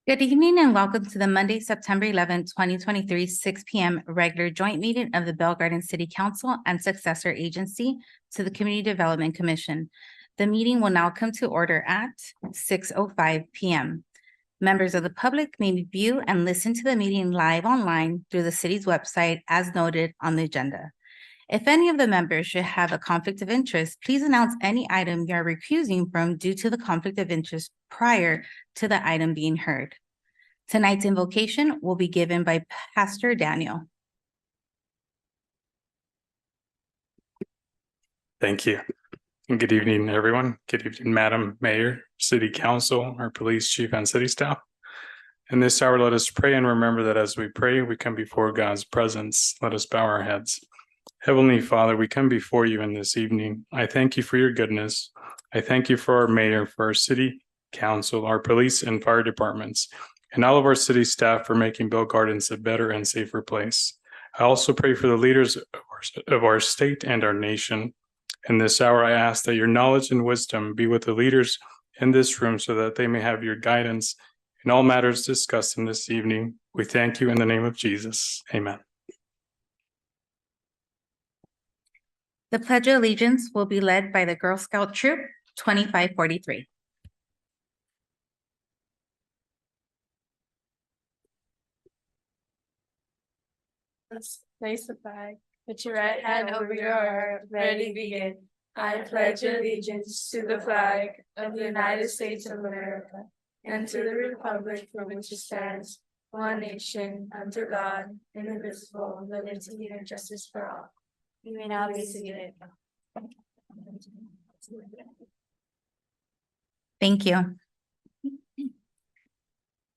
Good evening and welcome to the Monday, September 11, 2023, 6 p.m. regular joint meeting of the Bell Garden City Council and Successor Agency to the Community Development Commission. The meeting will now come to order at 6:05 p.m. Members of the public may view and listen to the meeting live online through the city's website as noted on the agenda. If any of the members should have a conflict of interest, please announce any item you are recusing from due to the conflict of interest prior to the item being heard. Tonight's invocation will be given by Pastor Daniel. Thank you. And good evening, everyone. Good evening, Madam Mayor, City Council, our police chief, and city staff. In this hour, let us pray and remember that as we pray, we come before God's presence. Let us bow our heads. Heavenly Father, we come before you in this evening. I thank you for your goodness. I thank you for our mayor, for our city council, our police and fire departments, and all of our city staff for making Bell Gardens a better and safer place. I also pray for the leaders of our state and our nation. In this hour, I ask that your knowledge and wisdom be with the leaders in this room so that they may have your guidance in all matters discussed in this evening. We thank you in the name of Jesus. Amen. The Pledge of Allegiance will be led by the Girl Scout Troop 2543. Place the flag, put your right hand over your heart, ready to begin. I pledge allegiance to the flag of the United States of America and to the republic for which it stands, one nation, under God, indivisible, with liberty and justice for all. You may now be seated. Thank you.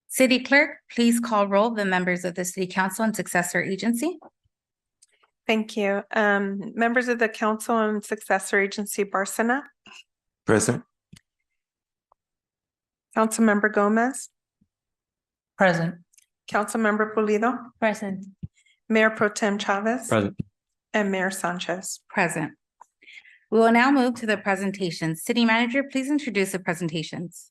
City Clerk, please call roll the members of the City Council and Successor Agency. Thank you. Members of the Council and Successor Agency, Barcena. Present. Councilmember Gomez. Present. Councilmember Pulido. Present. Mayor Pro Tem Chavez. Present. And Mayor Sanchez. Present. We will now move to the presentations. City Manager, please introduce the presentations.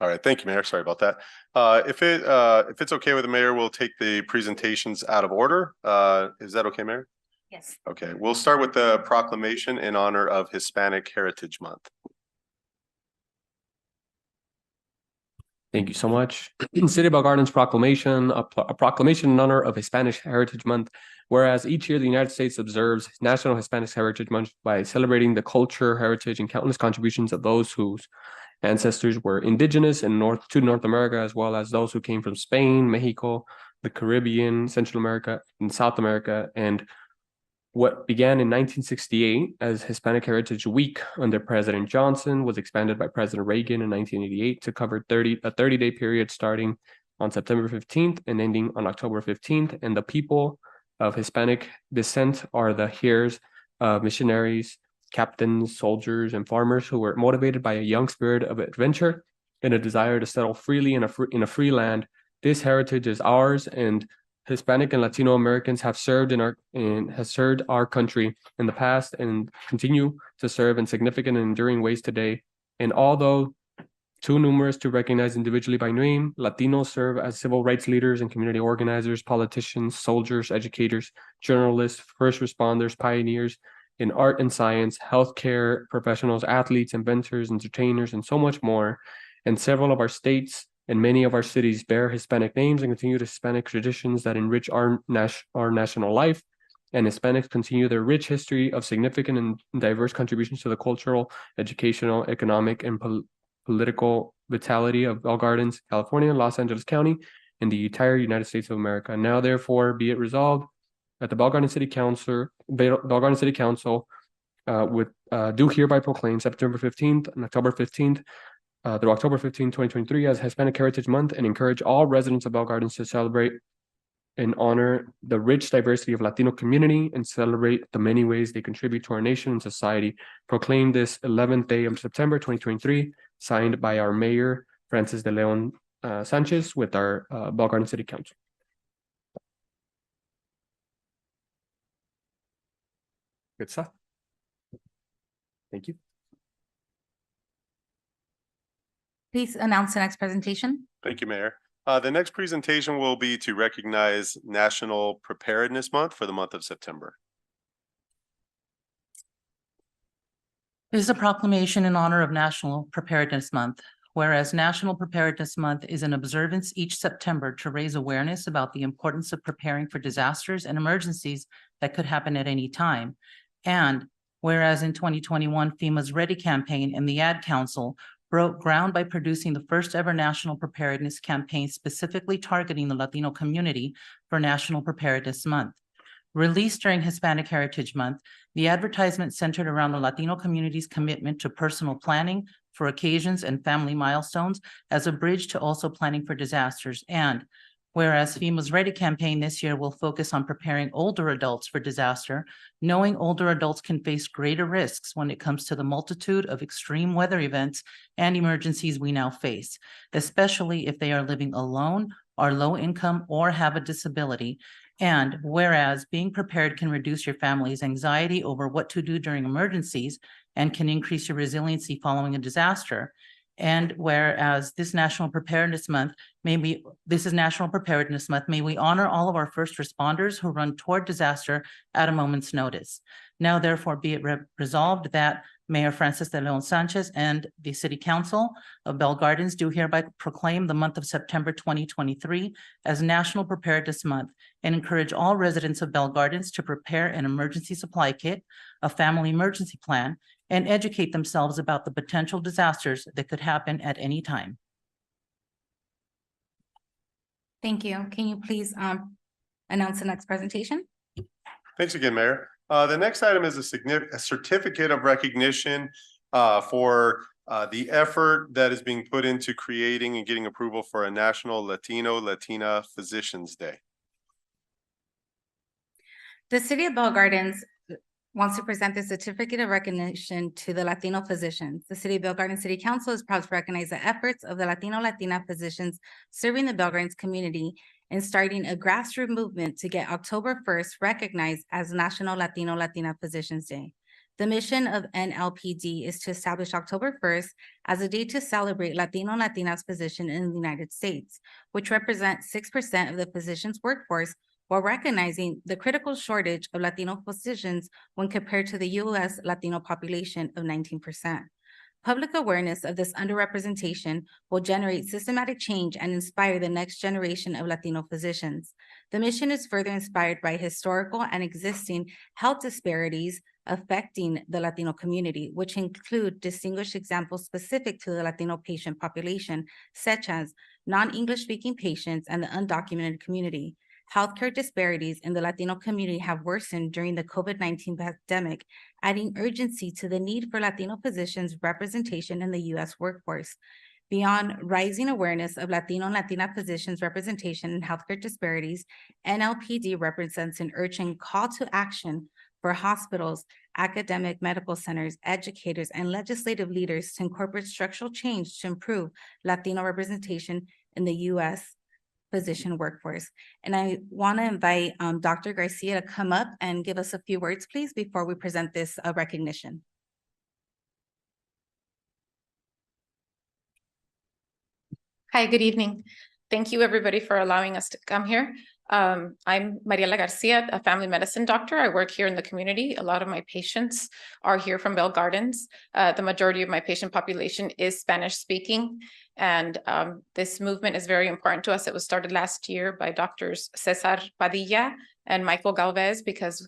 All right, thank you, Mayor. Sorry about that. If it's okay with the mayor, we'll take the presentations out of order. Is that okay, Mayor? Yes. Okay, we'll start with the proclamation in honor of Hispanic Heritage Month. Thank you so much. City of Bell Gardens proclamation, a proclamation in honor of Hispanic Heritage Month. Whereas each year the United States observes National Hispanic Heritage Month by celebrating the culture, heritage, and countless contributions of those whose ancestors were indigenous in North America, as well as those who came from Spain, Mexico, the Caribbean, Central America, and South America. And what began in 1968 as Hispanic Heritage Week under President Johnson was expanded by President Reagan in 1988 to cover a 30-day period starting on September 15th and ending on October 15th. And the people of Hispanic descent are the heirs of missionaries, captains, soldiers, and farmers who were motivated by a young spirit of adventure and a desire to settle freely in a free land. This heritage is ours, and Hispanic and Latino Americans have served our country in the past and continue to serve in significant and enduring ways today. And although too numerous to recognize individually by name, Latinos serve as civil rights leaders and community organizers, politicians, soldiers, educators, journalists, first responders, pioneers in art and science, healthcare professionals, athletes, inventors, entertainers, and so much more. And several of our states and many of our cities bear Hispanic names and continue the Hispanic traditions that enrich our national life. And Hispanics continue their rich history of significant and diverse contributions to the cultural, educational, economic, and political vitality of Bell Gardens, California, Los Angeles County, and the entire United States of America. Now, therefore, be it resolved that the Bell Gardens City Council do hereby proclaim September 15th and October 15th through October 15, 2023 as Hispanic Heritage Month, and encourage all residents of Bell Gardens to celebrate and honor the rich diversity of Latino community and celebrate the many ways they contribute to our nation and society. Proclaim this 11th day of September 2023, signed by our Mayor, Francis de Leon Sanchez, with our Bell Gardens City Council. Good stuff. Thank you. Please announce the next presentation. Thank you, Mayor. The next presentation will be to recognize National Preparedness Month for the month of September. This is a proclamation in honor of National Preparedness Month. Whereas National Preparedness Month is an observance each September to raise awareness about the importance of preparing for disasters and emergencies that could happen at any time. And whereas in 2021, FEMA's Ready campaign and the Ad Council broke ground by producing the first ever national preparedness campaign specifically targeting the Latino community for National Preparedness Month. Released during Hispanic Heritage Month, the advertisement centered around the Latino community's commitment to personal planning for occasions and family milestones as a bridge to also planning for disasters. And whereas FEMA's Ready campaign this year will focus on preparing older adults for disaster, knowing older adults can face greater risks when it comes to the multitude of extreme weather events and emergencies we now face, especially if they are living alone, are low income, or have a disability. And whereas being prepared can reduce your family's anxiety over what to do during emergencies and can increase your resiliency following a disaster. And whereas this is National Preparedness Month, may we honor all of our first responders who run toward disaster at a moment's notice. Now, therefore, be it resolved that Mayor Francis de Leon Sanchez and the City Council of Bell Gardens do hereby proclaim the month of September 2023 as National Preparedness Month and encourage all residents of Bell Gardens to prepare an emergency supply kit, a family emergency plan, and educate themselves about the potential disasters that could happen at any time. Thank you. Can you please announce the next presentation? Thanks again, Mayor. The next item is a certificate of recognition for the effort that is being put into creating and getting approval for a National Latina Physicians Day. The City of Bell Gardens wants to present the certificate of recognition to the Latino physicians. The City of Bell Gardens City Council is proud to recognize the efforts of the Latina physicians serving the Bell Gardens community and starting a grassroots movement to get October 1st recognized as National Latina Physicians Day. The mission of NLPD is to establish October 1st as a day to celebrate Latinas physicians in the United States, which represent 6% of the physicians' workforce, while recognizing the critical shortage of Latino physicians when compared to the U.S. Latino population of 19%. Public awareness of this underrepresentation will generate systematic change and inspire the next generation of Latino physicians. The mission is further inspired by historical and existing health disparities affecting the Latino community, which include distinguished examples specific to the Latino patient population, such as non-English speaking patients and the undocumented community. Healthcare disparities in the Latino community have worsened during the COVID-19 pandemic, adding urgency to the need for Latino physicians' representation in the U.S. workforce. Beyond rising awareness of Latino and Latina physicians' representation in healthcare disparities, NLPD represents an urgent call to action for hospitals, academic medical centers, educators, and legislative leaders to incorporate structural change to improve Latino representation in the U.S. physician workforce. And I want to invite Dr. Garcia to come up and give us a few words, please, before we present this recognition. Hi, good evening. Thank you, everybody, for allowing us to come here. I'm Mariela Garcia, a family medicine doctor. I work here in the community. A lot of my patients are here from Bell Gardens. The majority of my patient population is Spanish speaking. And this movement is very important to us. It was started last year by doctors Cesar Padilla and Michael Galvez, because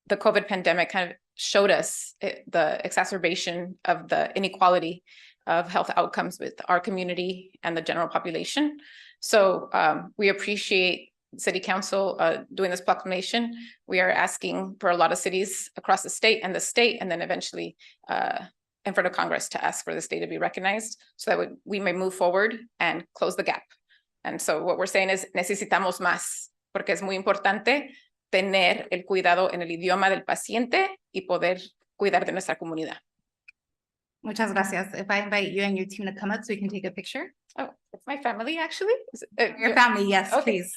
the COVID pandemic kind of showed us the exacerbation of the inequality of health outcomes with our community and the general population. So we appreciate City Council doing this proclamation. We are asking for a lot of cities across the state, and then eventually in front of Congress to ask for this day to be recognized so that we may move forward and close the gap. And so what we're saying is necesitamos más, porque es muy importante tener el cuidado en el idioma del paciente y poder cuidar de nuestra comunidad. Muchas gracias. If I invite you and your team to come up so we can take a picture. Oh, it's my family, actually. Your family, yes, okay. Please.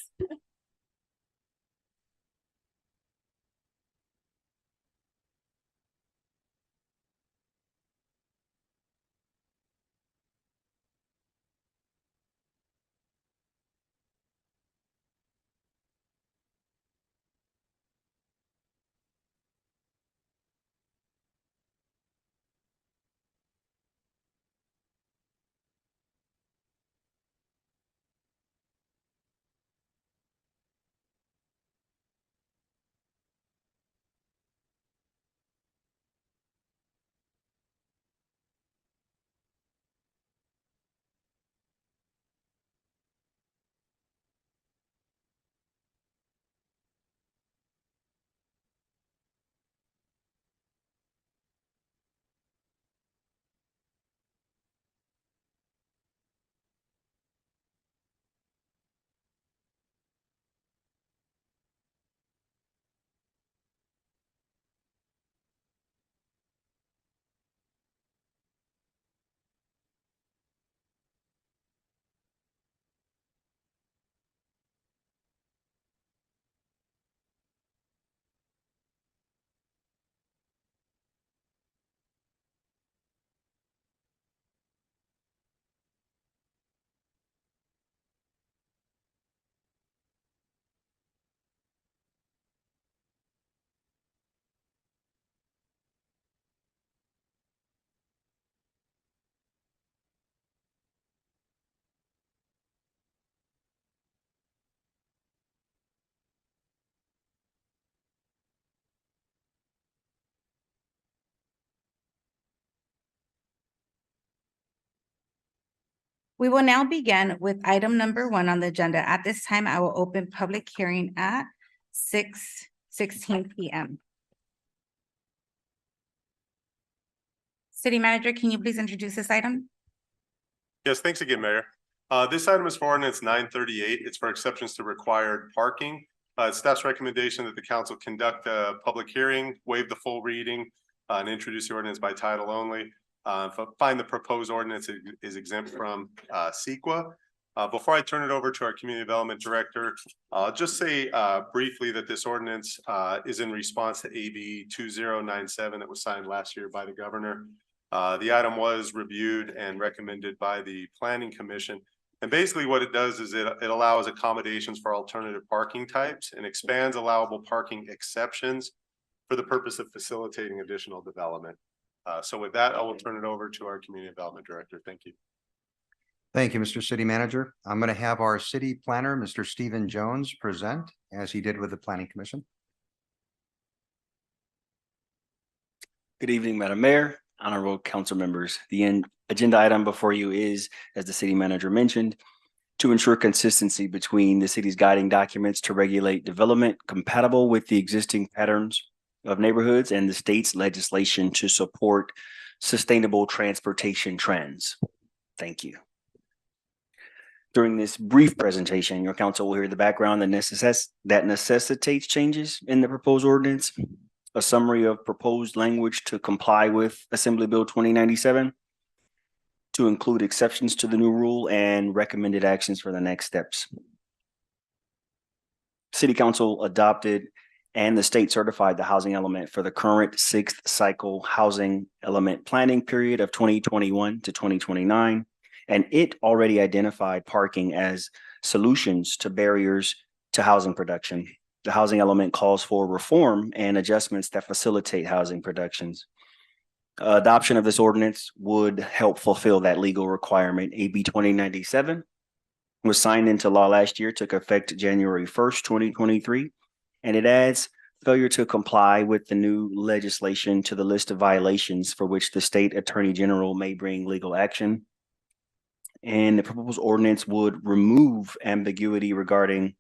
We will now begin with item number 1 on the agenda. At this time, I will open public hearing at 6:16 PM. City Manager, can you please introduce this item? Yes, thanks again, Mayor. This item is for ordinance 938. It's for exceptions to required parking. It's staff's recommendation that the council conduct a public hearing, waive the full reading, and introduce the ordinance by title only. Find the proposed ordinance is exempt from CEQA. Before I turn it over to our Community Development Director, I'll just say briefly that this ordinance is in response to AB 2097 that was signed last year by the governor. The item was reviewed and recommended by the Planning Commission. And basically what it does is it allows accommodations for alternative parking types and expands allowable parking exceptions for the purpose of facilitating additional development. So with that, I will turn it over to our Community Development Director. Thank you. Thank you, Mr. City Manager. I'm going to have our city planner, Mr. Stephen Jones, present as he did with the Planning Commission. Good evening, Madam Mayor, honorable council members. The agenda item before you is, as the city manager mentioned, to ensure consistency between the city's guiding documents to regulate development compatible with the existing patterns of neighborhoods and the state's legislation to support sustainable transportation trends. Thank you. During this brief presentation, your council will hear the background that necessitates changes in the proposed ordinance, a summary of proposed language to comply with Assembly Bill 2097, to include exceptions to the new rule and recommended actions for the next steps. City Council adopted and the state certified the housing element for the current 6th cycle housing element planning period of 2021 to 2029. And it already identified parking as solutions to barriers to housing production. The housing element calls for reform and adjustments that facilitate housing productions. Adoption of this ordinance would help fulfill that legal requirement. AB 2097 was signed into law last year, took effect January 1st, 2023, and it adds failure to comply with the new legislation to the list of violations for which the state attorney general may bring legal action. And the proposed ordinance would remove ambiguity regarding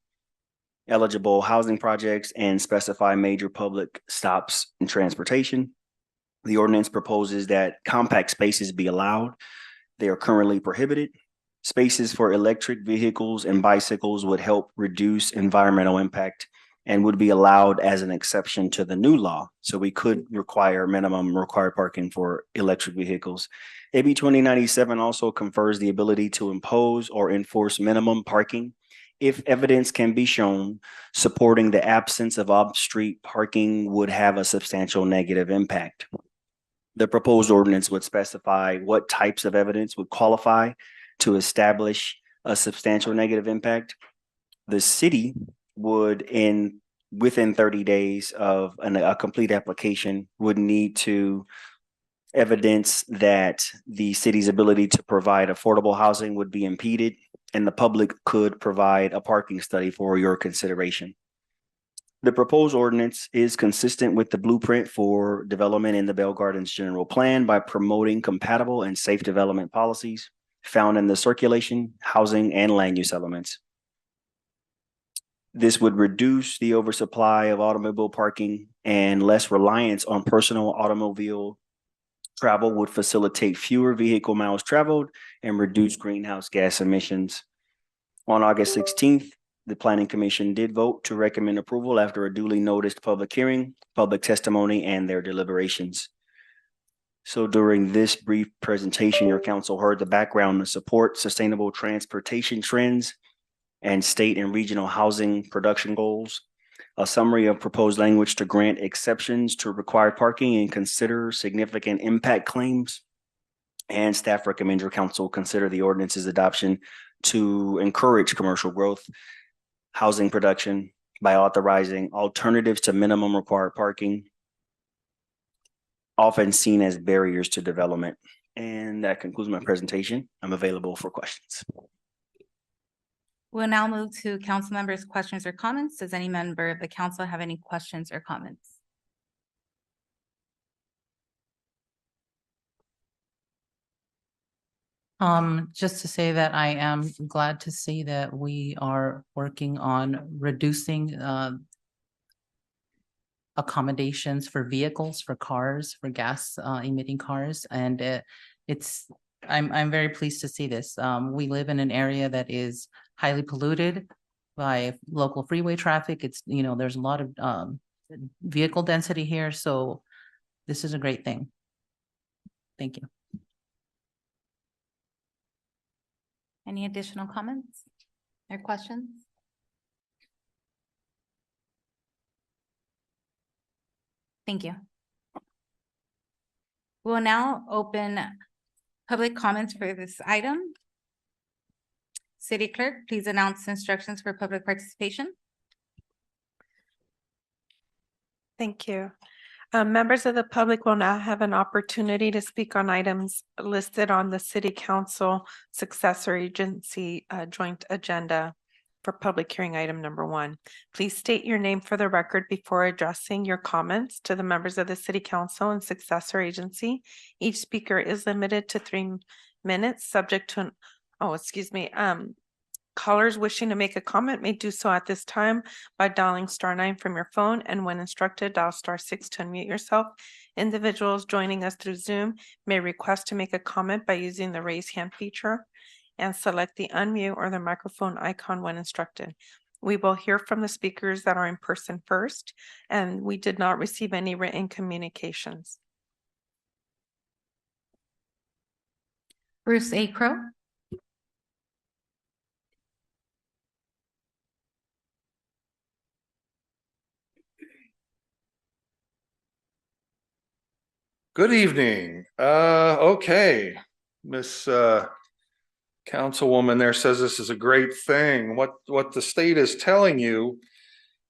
eligible housing projects and specify major public stops and transportation. The ordinance proposes that compact spaces be allowed. They are currently prohibited. Spaces for electric vehicles and bicycles would help reduce environmental impact and would be allowed as an exception to the new law. So we could require minimum required parking for electric vehicles. AB 2097 also confers the ability to impose or enforce minimum parking if evidence can be shown supporting the absence of off-street parking would have a substantial negative impact. The proposed ordinance would specify what types of evidence would qualify to establish a substantial negative impact. The city would, within 30 days of a complete application, would need to evidence that the city's ability to provide affordable housing would be impeded, and the public could provide a parking study for your consideration. The proposed ordinance is consistent with the blueprint for development in the Bell Gardens General Plan by promoting compatible and safe development policies found in the circulation, housing, and land use elements. This would reduce the oversupply of automobile parking, and less reliance on personal automobile travel would facilitate fewer vehicle miles traveled and reduce greenhouse gas emissions. On August 16th, the Planning Commission did vote to recommend approval after a duly noticed public hearing, public testimony, and their deliberations. So during this brief presentation, your council heard the background to support sustainable transportation trends and state and regional housing production goals, a summary of proposed language to grant exceptions to required parking and consider significant impact claims, and staff recommends your council consider the ordinance's adoption to encourage commercial growth, housing production by authorizing alternatives to minimum required parking, often seen as barriers to development. And that concludes my presentation. I'm available for questions. We'll now move to council members' questions or comments. Does any member of the council have any questions or comments? Just to say that I am glad to see that we are working on reducing accommodations for vehicles, for cars, for gas emitting cars, and I'm very pleased to see this. We live in an area that is highly polluted by local freeway traffic. It's, there's a lot of vehicle density here, so this is a great thing. Thank you. Any additional comments or questions? Thank you. We'll now open public comments for this item. City Clerk, please announce instructions for public participation. Thank you. Members of the public will now have an opportunity to speak on items listed on the City Council Successor Agency joint agenda for public hearing item number 1. Please state your name for the record before addressing your comments to the members of the City Council and Successor Agency. Each speaker is limited to 3 minutes, subject to callers wishing to make a comment may do so at this time by dialing *9 from your phone, and when instructed, dial *6 to unmute yourself. Individuals joining us through Zoom may request to make a comment by using the raise hand feature and select the unmute or the microphone icon when instructed. We will hear from the speakers that are in person first, and we did not receive any written communications. Bruce A. Crow. Good evening. Okay, Miss Councilwoman there says this is a great thing. What the state is telling you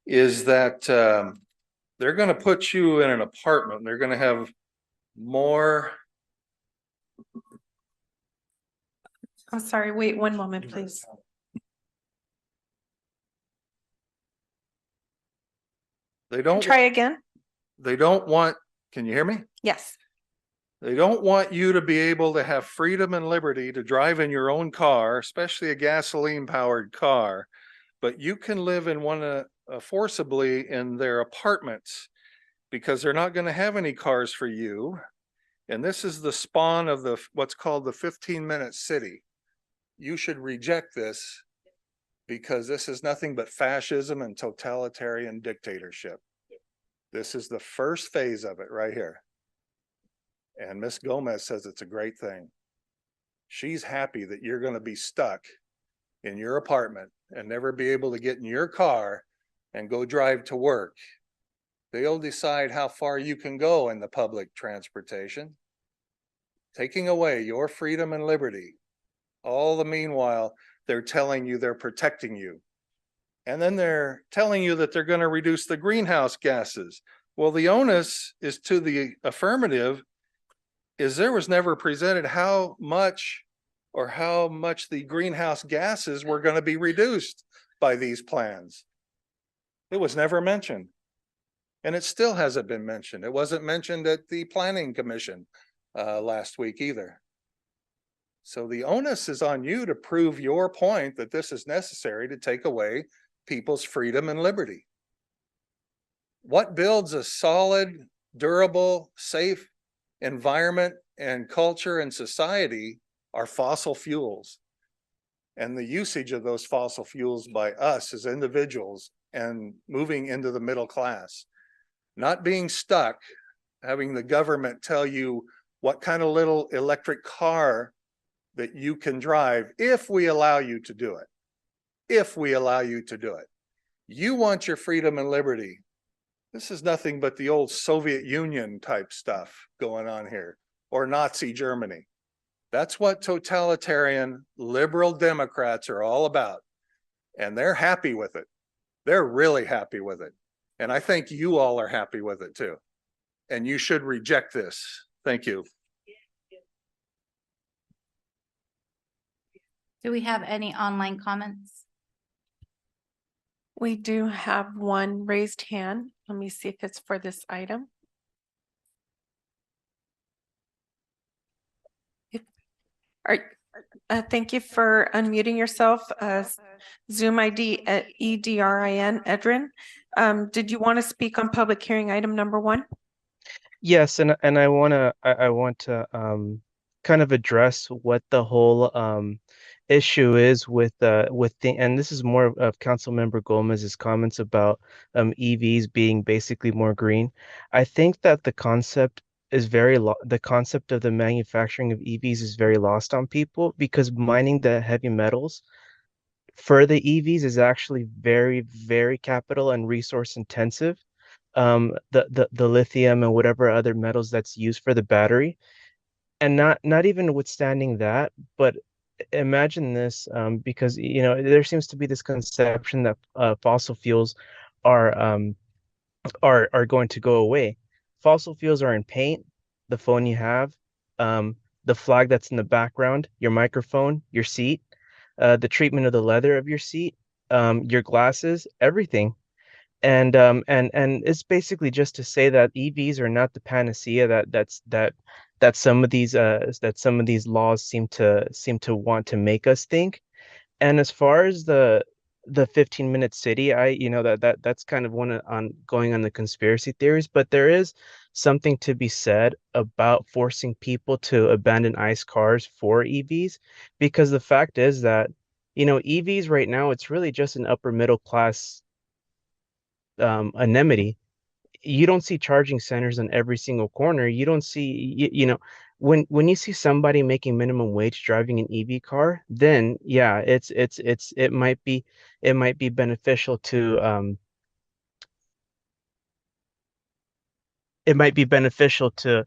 is that they're going to put you in an apartment. They're going to have more. I'm sorry, wait 1 moment, please. They don't Try again. They don't want. Can you hear me? Yes. They don't want you to be able to have freedom and liberty to drive in your own car, especially a gasoline powered car, but you can live in one forcibly in their apartments because they're not going to have any cars for you. And this is the spawn of what's called the 15-minute city. You should reject this because this is nothing but fascism and totalitarian dictatorship. This is the first phase of it right here. And Miss Gomez says it's a great thing. She's happy that you're going to be stuck in your apartment and never be able to get in your car and go drive to work. They'll decide how far you can go in the public transportation, taking away your freedom and liberty. All the meanwhile, they're telling you they're protecting you. And then they're telling you that they're going to reduce the greenhouse gases. Well, the onus is to the affirmative, is there was never presented how much the greenhouse gases were going to be reduced by these plans. It was never mentioned. And it still hasn't been mentioned. It wasn't mentioned at the Planning Commission last week either. So the onus is on you to prove your point that this is necessary to take away people's freedom and liberty. What builds a solid, durable, safe environment and culture and society are fossil fuels. And the usage of those fossil fuels by us as individuals and moving into the middle class. Not being stuck, having the government tell you what kind of little electric car that you can drive if we allow you to do it. If we allow you to do it. You want your freedom and liberty. This is nothing but the old Soviet Union type stuff going on here, or Nazi Germany. That's what totalitarian liberal Democrats are all about. And they're happy with it. They're really happy with it. And I think you all are happy with it too. And you should reject this. Thank you. Do we have any online comments? We do have one raised hand. Let me see if it's for this item. Thank you for unmuting yourself. Zoom ID at EDRIN, Edrin. Did you want to speak on public hearing item number 1? Yes, and I want to kind of address what the whole issue is with the, and this is more of Councilmember Gomez's comments about EVs being basically more green. I think that the concept is the concept of the manufacturing of EVs is very lost on people because mining the heavy metals for the EVs is actually very, very capital and resource intensive. The lithium and whatever other metals that's used for the battery, and not even withstanding that, but imagine this, because there seems to be this conception that fossil fuels are are going to go away. Fossil fuels are in paint, the phone you have, the flag that's in the background, your microphone, your seat, the treatment of the leather of your seat, your glasses, everything. And it's basically just to say that EVs are not the panacea that some of these laws seem to want to make us think. And as far as the 15-minute city, that's kind of one on going on the conspiracy theories, but there is something to be said about forcing people to abandon ICE cars for EVs, because the fact is that EVs right now, it's really just an upper middle class anemone. You don't see charging centers on every single corner. You don't see, when you see somebody making minimum wage driving an EV car, then yeah, it might be beneficial to it might be beneficial to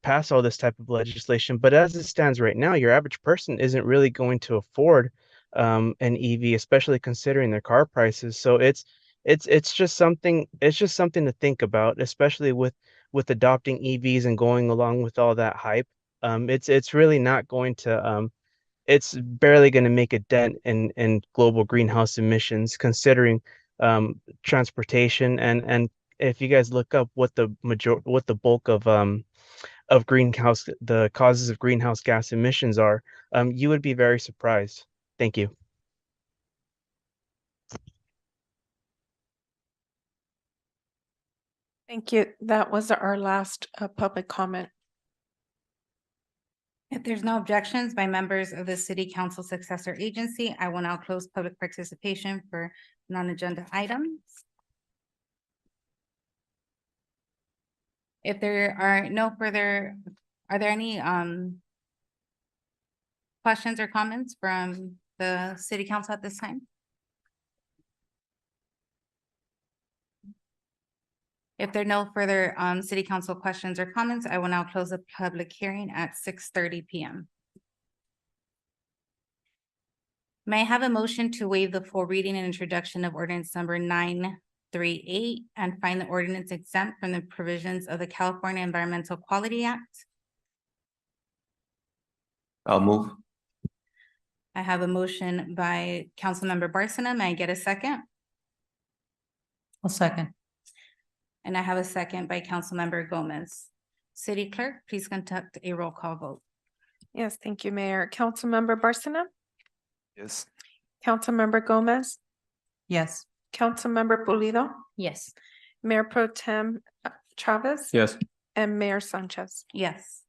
pass all this type of legislation. But as it stands right now, your average person isn't really going to afford an EV, especially considering their car prices. So it's just something to think about, especially with adopting EVs and going along with all that hype. It's really not going to it's barely going to make a dent in global greenhouse emissions, considering transportation. And if you guys look up what the bulk of greenhouse the causes of greenhouse gas emissions are, you would be very surprised. Thank you. Thank you. That was our last public comment. If there's no objections by members of the City Council Successor Agency, I will now close public participation for non-agenda items. If there are no further, are there any questions or comments from the City Council at this time? If there are no further City Council questions or comments, I will now close the public hearing at 6:30 p.m. May I have a motion to waive the full reading and introduction of ordinance number 938 and find the ordinance exempt from the provisions of the California Environmental Quality Act? I'll move. I have a motion by Councilmember Barsina. May I get a second? I'll second. And I have a second by Councilmember Gomez. City Clerk, please conduct a roll call vote. Yes, thank you, Mayor. Councilmember Barsina? Yes. Councilmember Gomez? Yes. Councilmember Pulido? Yes. Mayor Pro Tem Chavez? Yes. And Mayor Sanchez. Yes.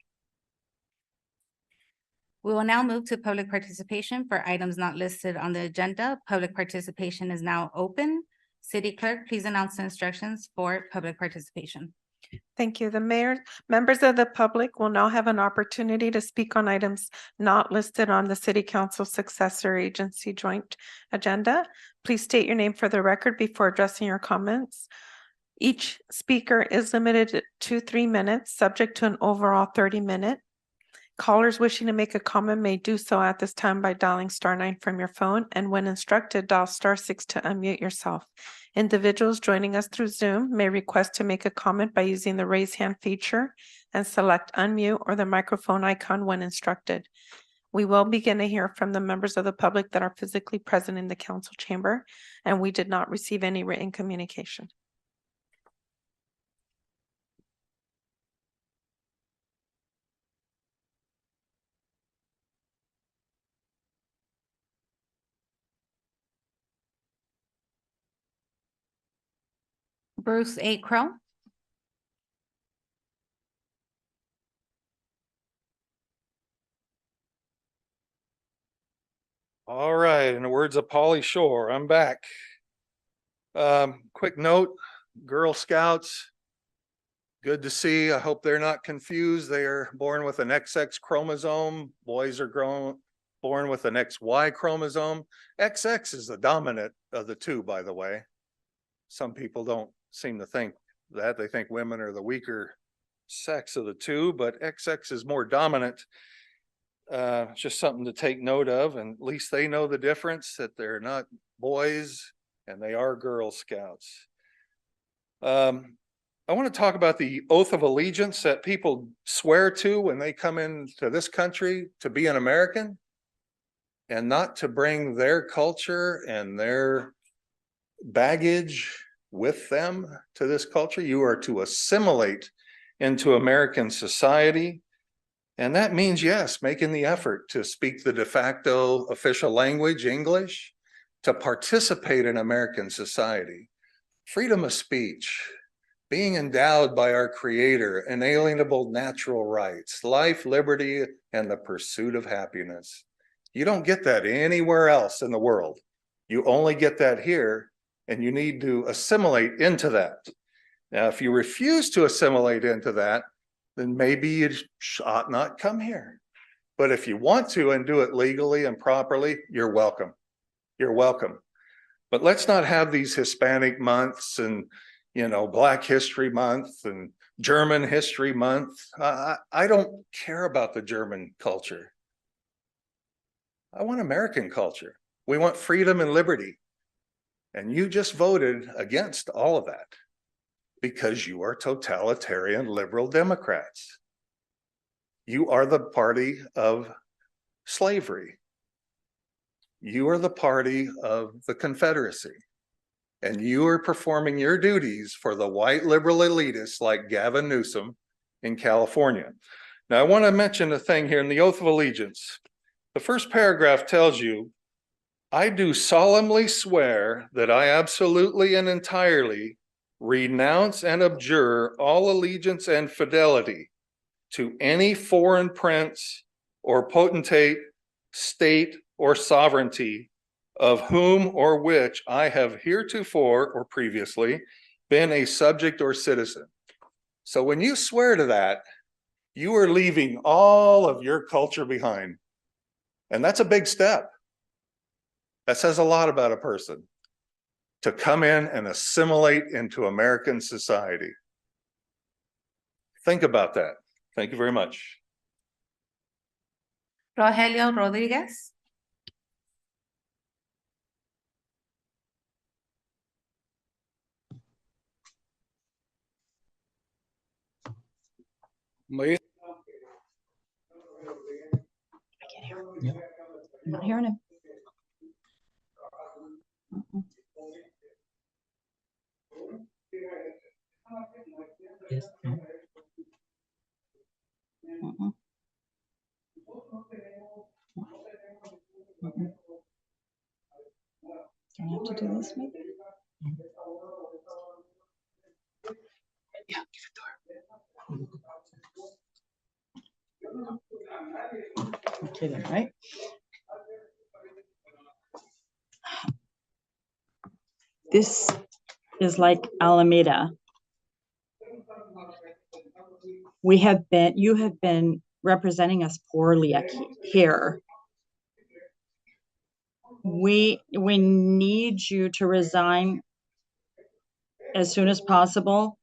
We will now move to public participation for items not listed on the agenda. Public participation is now open. City Clerk, please announce the instructions for public participation. Thank you. The mayor, members of the public will now have an opportunity to speak on items not listed on the City Council Successor Agency Joint Agenda. Please state your name for the record before addressing your comments. Each speaker is limited to 3 minutes, subject to an overall 30-minute. Callers wishing to make a comment may do so at this time by dialing *9 from your phone, and when instructed, dial *6 to unmute yourself. Individuals joining us through Zoom may request to make a comment by using the raise hand feature and select unmute or the microphone icon when instructed. We will begin to hear from the members of the public that are physically present in the council chamber, and we did not receive any written communication. Bruce A. Crow. All right, in the words of Pauly Shore, I'm back. Quick note, Girl Scouts, good to see. I hope they're not confused. They are born with an XX chromosome. Boys are born with an XY chromosome. XX is the dominant of the two, by the way. Some people don't seem to think that. They think women are the weaker sex of the two, but XX is more dominant. Just something to take note of, and at least they know the difference, that they're not boys and they are Girl Scouts. I want to talk about the oath of allegiance that people swear to when they come into this country to be an American and not to bring their culture and their baggage with them to this culture. You are to assimilate into American society. And that means, yes, making the effort to speak the de facto official language, English, to participate in American society. Freedom of speech, being endowed by our Creator, inalienable natural rights, life, liberty, and the pursuit of happiness. You don't get that anywhere else in the world. You only get that here, and you need to assimilate into that. Now, if you refuse to assimilate into that, then maybe you ought not come here. But if you want to and do it legally and properly, you're welcome. You're welcome. But let's not have these Hispanic months and, Black History Month and German History Month. I don't care about the German culture. I want American culture. We want freedom and liberty. And you just voted against all of that, because you are totalitarian liberal Democrats. You are the party of slavery. You are the party of the Confederacy. And you are performing your duties for the white liberal elitists like Gavin Newsom in California. Now, I want to mention a thing here in the Oath of Allegiance. The first paragraph tells you, I do solemnly swear that I absolutely and entirely renounce and abjure all allegiance and fidelity to any foreign prince or potentate, state, or sovereignty of whom or which I have heretofore or previously been a subject or citizen. So when you swear to that, you are leaving all of your culture behind. And that's a big step. That says a lot about a person, to come in and assimilate into American society. Think about that. Thank you very much. Rogelio Rodriguez. I'm not hearing him. Yes. Do I have to do this maybe? Yeah, give it to her. Okay then, right? This is like Alameda. You have been representing us poorly here. We need you to resign as soon as possible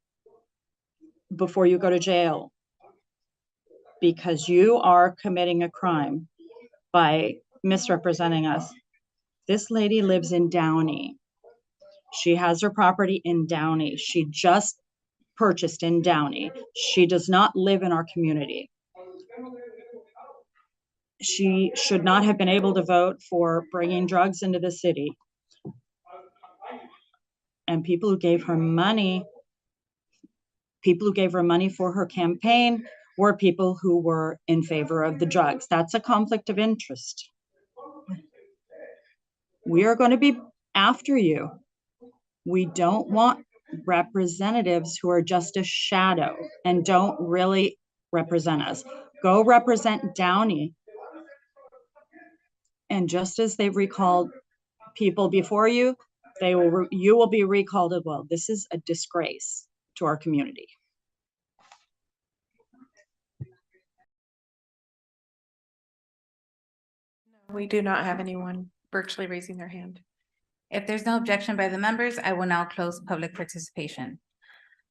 before you go to jail, because you are committing a crime by misrepresenting us. This lady lives in Downey. She has her property in Downey. She just purchased in Downey. She does not live in our community. She should not have been able to vote for bringing drugs into the city. And people who gave her money for her campaign were people who were in favor of the drugs. That's a conflict of interest. We are going to be after you. We don't want representatives who are just a shadow and don't really represent us. Go represent Downey. And just as they've recalled people before you, you will be recalled as well. This is a disgrace to our community. We do not have anyone virtually raising their hand. If there's no objection by the members, I will now close public participation.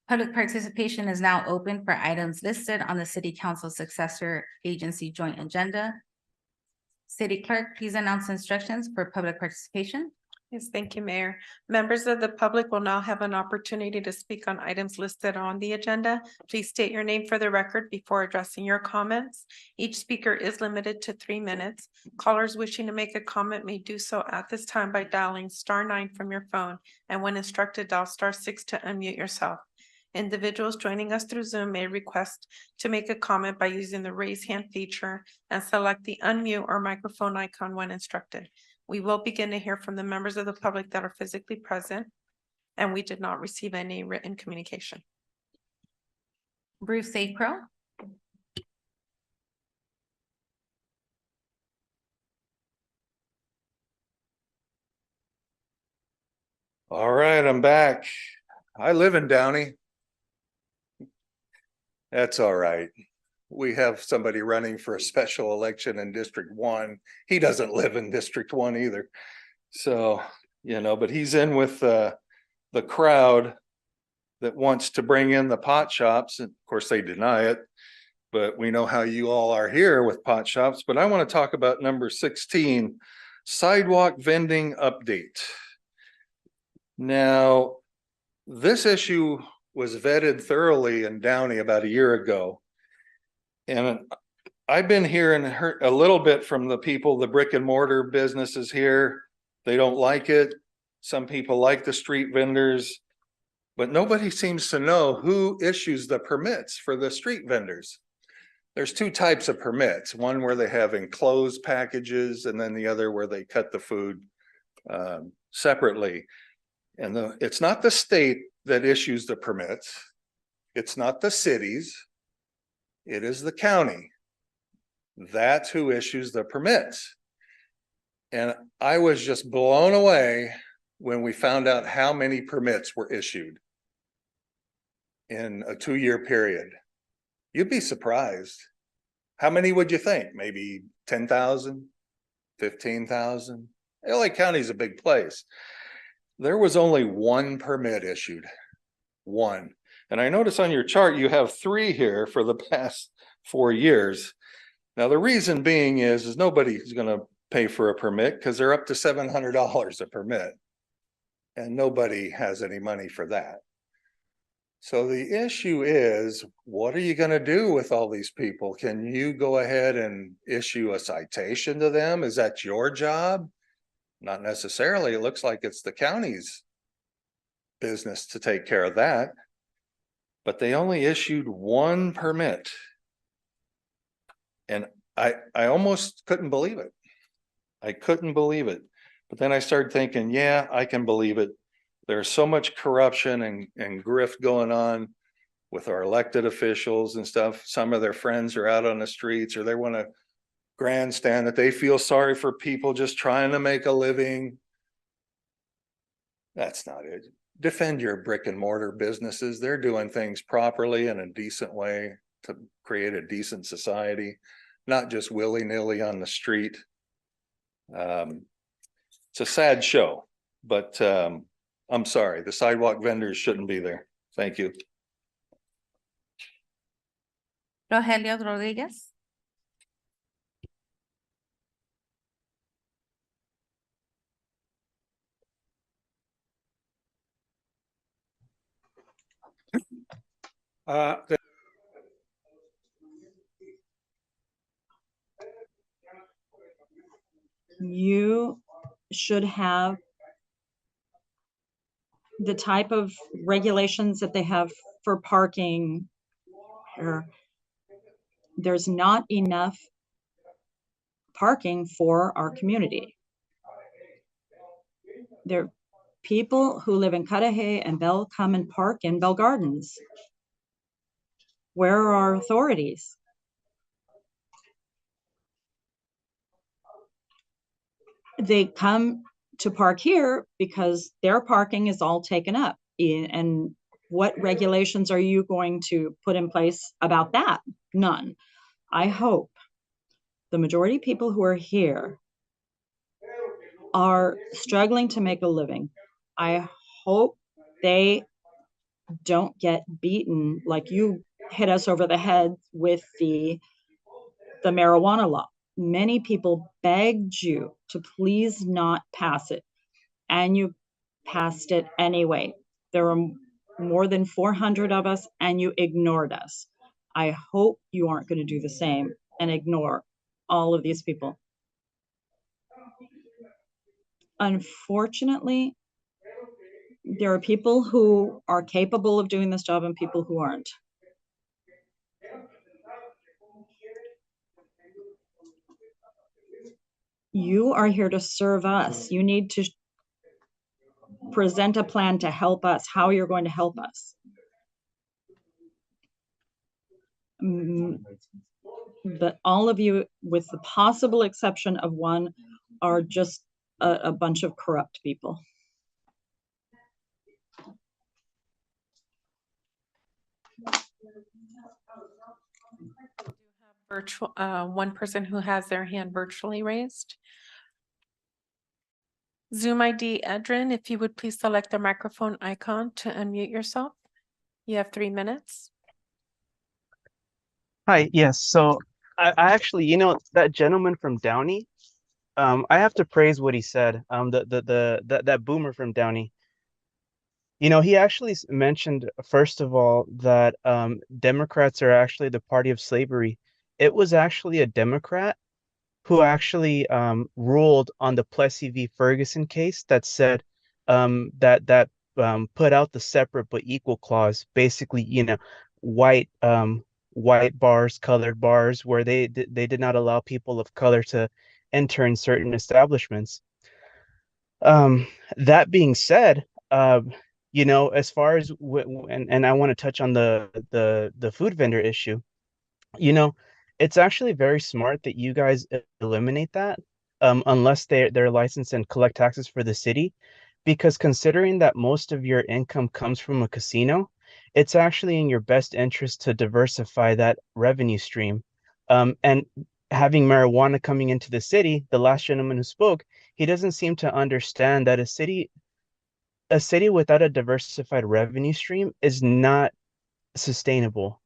Public participation is now open for items listed on the City Council Successor Agency Joint Agenda. City Clerk, please announce instructions for public participation. Yes, thank you, Mayor. Members of the public will now have an opportunity to speak on items listed on the agenda. Please state your name for the record before addressing your comments. Each speaker is limited to 3 minutes. Callers wishing to make a comment may do so at this time by dialing *9 from your phone, and when instructed, dial *6 to unmute yourself. Individuals joining us through Zoom may request to make a comment by using the raise hand feature and select the unmute or microphone icon when instructed. We will begin to hear from the members of the public that are physically present, and we did not receive any written communication. Bruce Pro. All right, I'm back. I live in Downey. That's all right. We have somebody running for a special election in District 1. He doesn't live in District 1 either. So, but he's in with the crowd that wants to bring in the pot shops. And of course, they deny it. But we know how you all are here with pot shops. But I want to talk about number 16, sidewalk vending update. Now, this issue was vetted thoroughly in Downey about a year ago. And I've been hearing a little bit from the people, the brick and mortar businesses here. They don't like it. Some people like the street vendors, but nobody seems to know who issues the permits for the street vendors. There's 2 types of permits, one where they have enclosed packages and then the other where they cut the food separately. And it's not the state that issues the permits. It's not the cities. It is the county. That's who issues the permits. And I was just blown away when we found out how many permits were issued in a 2-year period. You'd be surprised. How many would you think? Maybe 10,000, 15,000? LA County is a big place. There was only 1 permit issued. 1. And I notice on your chart, you have 3 here for the past 4 years. Now, the reason being is nobody's going to pay for a permit because they're up to $700 a permit. And nobody has any money for that. So the issue is, what are you going to do with all these people? Can you go ahead and issue a citation to them? Is that your job? Not necessarily. It looks like it's the county's business to take care of that. But they only issued 1 permit. And I almost couldn't believe it. I couldn't believe it. But then I started thinking, yeah, I can believe it. There's so much corruption and grift going on with our elected officials and stuff. Some of their friends are out on the streets, or they want to grandstand that they feel sorry for people just trying to make a living. That's not it. Defend your brick and mortar businesses. They're doing things properly in a decent way to create a decent society, not just willy-nilly on the street. It's a sad show, but I'm sorry, the sidewalk vendors shouldn't be there. Thank you. Rogelio Rodriguez. You should have the type of regulations that they have for parking. There's not enough parking for our community. people who live in Cudahy and Bell come and park in Bell Gardens. Where are our authorities? They come to park here because their parking is all taken up. And what regulations are you going to put in place about that? None. I hope the majority of people who are here are struggling to make a living. I hope they don't get beaten like you hit us over the head with the marijuana law. Many people begged you to please not pass it, and you passed it anyway. There are more than 400 of us, and you ignored us. I hope you aren't going to do the same and ignore all of these people. Unfortunately, there are people who are capable of doing this job and people who aren't. You are here to serve us. You need to present a plan to help us, how you're going to help us. But all of you, with the possible exception of one, are just a bunch of corrupt people. Virtual, one person who has their hand virtually raised. Zoom ID Edrin, if you would please select the microphone icon to unmute yourself. You have 3 minutes. Hi, yes. So I actually, that gentleman from Downey, I have to praise what he said. That boomer from Downey. He actually mentioned, first of all, that Democrats are actually the party of slavery. It was actually a Democrat who actually ruled on the Plessy v. Ferguson case that said that put out the separate but equal clause, basically, white white bars, colored bars, where they did not allow people of color to enter in certain establishments. That being said, as far as and I want to touch on the food vendor issue. It's actually very smart that you guys eliminate that, unless they're licensed and collect taxes for the city, because considering that most of your income comes from a casino, it's actually in your best interest to diversify that revenue stream. And having marijuana coming into the city, the last gentleman who spoke, he doesn't seem to understand that a city without a diversified revenue stream is not sustainable.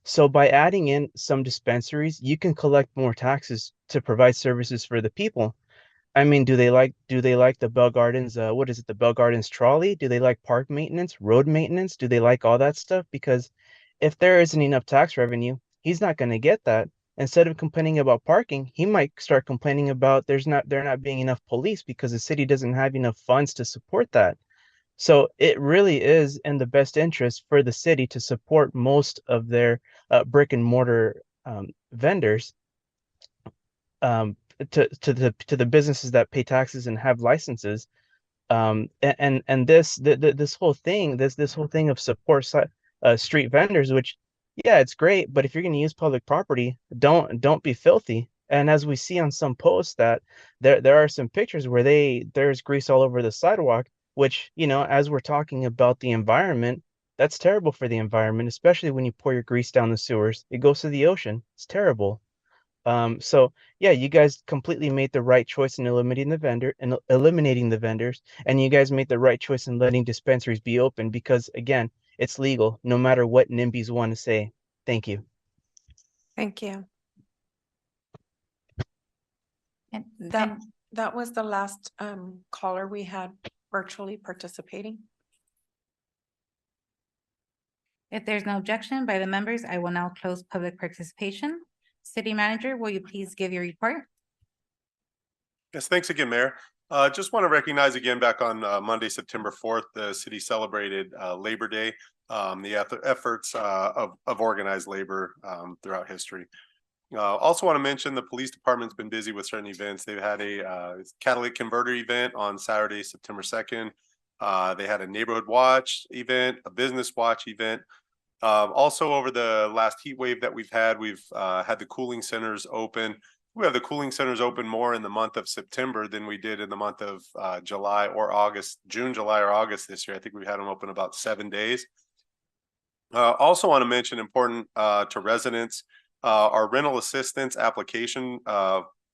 So by adding in some dispensaries, you can collect more taxes to provide services for the people. I mean, do they like the Bell Gardens, what is it, the Bell Gardens trolley? Do they like park maintenance, road maintenance? Do they like all that stuff? Because if there isn't enough tax revenue, he's not going to get that. Instead of complaining about parking, he might start complaining about there not being enough police because the city doesn't have enough funds to support that. So it really is in the best interest for the city to support most of their brick and mortar vendors, to the businesses that pay taxes and have licenses. And this whole thing, this whole thing of support street vendors, which, yeah, it's great, but if you're going to use public property, don't be filthy. And as we see on some posts, that there are some pictures where there's grease all over the sidewalk, which, as we're talking about the environment, that's terrible for the environment, especially when you pour your grease down the sewers. It goes to the ocean. It's terrible. So yeah, you guys completely made the right choice in eliminating the vendors, and you guys made the right choice in letting dispensaries be open because, again, it's legal no matter what NIMBYs want to say. Thank you. Thank you. And That was the last caller we had virtually participating. if there's no objection by the members, I will now close public participation. City Manager, will you please give your report? Yes, thanks again, Mayor. Just want to recognize again, back on Monday, September 4th, the city celebrated Labor Day, the efforts of organized labor throughout history. Also want to mention the police department's been busy with certain events. They've had a catalytic converter event on Saturday, September 2nd. They had a neighborhood watch event, a business watch event. Also over the last heat wave that we've had the cooling centers open. We have the cooling centers open more in the month of September than we did in the month of July or August, June, July, or August this year. I think we've had them open about 7 days. Also want to mention important to residents, our rental assistance application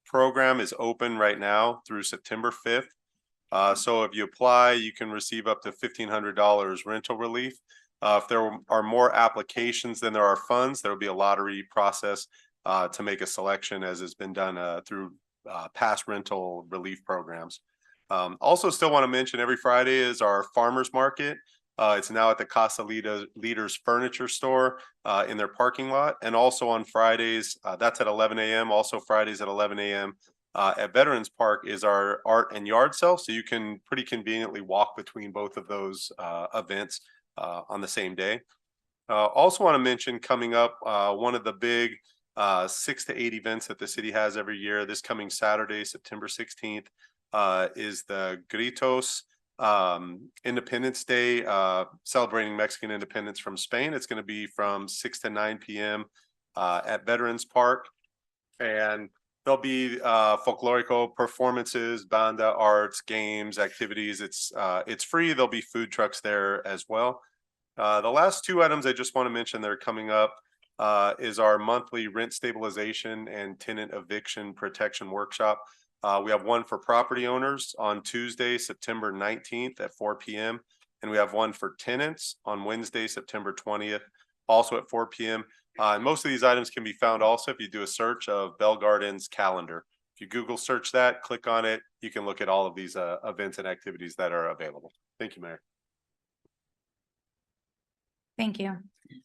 program is open right now through September 5th. So if you apply, you can receive up to $1,500 rental relief. If there are more applications than there are funds, there will be a lottery process to make a selection, as has been done through past rental relief programs. Also still want to mention every Friday is our farmers market. It's now at the Casa Leaders Furniture Store in their parking lot. And also on Fridays, that's at 11 a.m. Also Fridays at 11 a.m. At Veterans Park is our art and yard sale. So you can pretty conveniently walk between both of those events on the same day. Also want to mention coming up, one of the big 6 to 8 events that the city has every year. This coming Saturday, September 16th, is the Gritos Independence Day, celebrating Mexican independence from Spain. It's going to be from 6 to 9 p.m. At Veterans Park. And there'll be folklorico performances, banda, arts, games, activities. It's free. There'll be food trucks there as well. The last 2 items I just want to mention that are coming up is our monthly rent stabilization and tenant eviction protection workshop. We have one for property owners on Tuesday, September 19th at 4 p.m. And we have one for tenants on Wednesday, September 20th, also at 4 p.m. And most of these items can be found also if you do a search of Bell Gardens calendar. If you Google search that, click on it, you can look at all of these events and activities that are available. Thank you, Mayor. Thank you.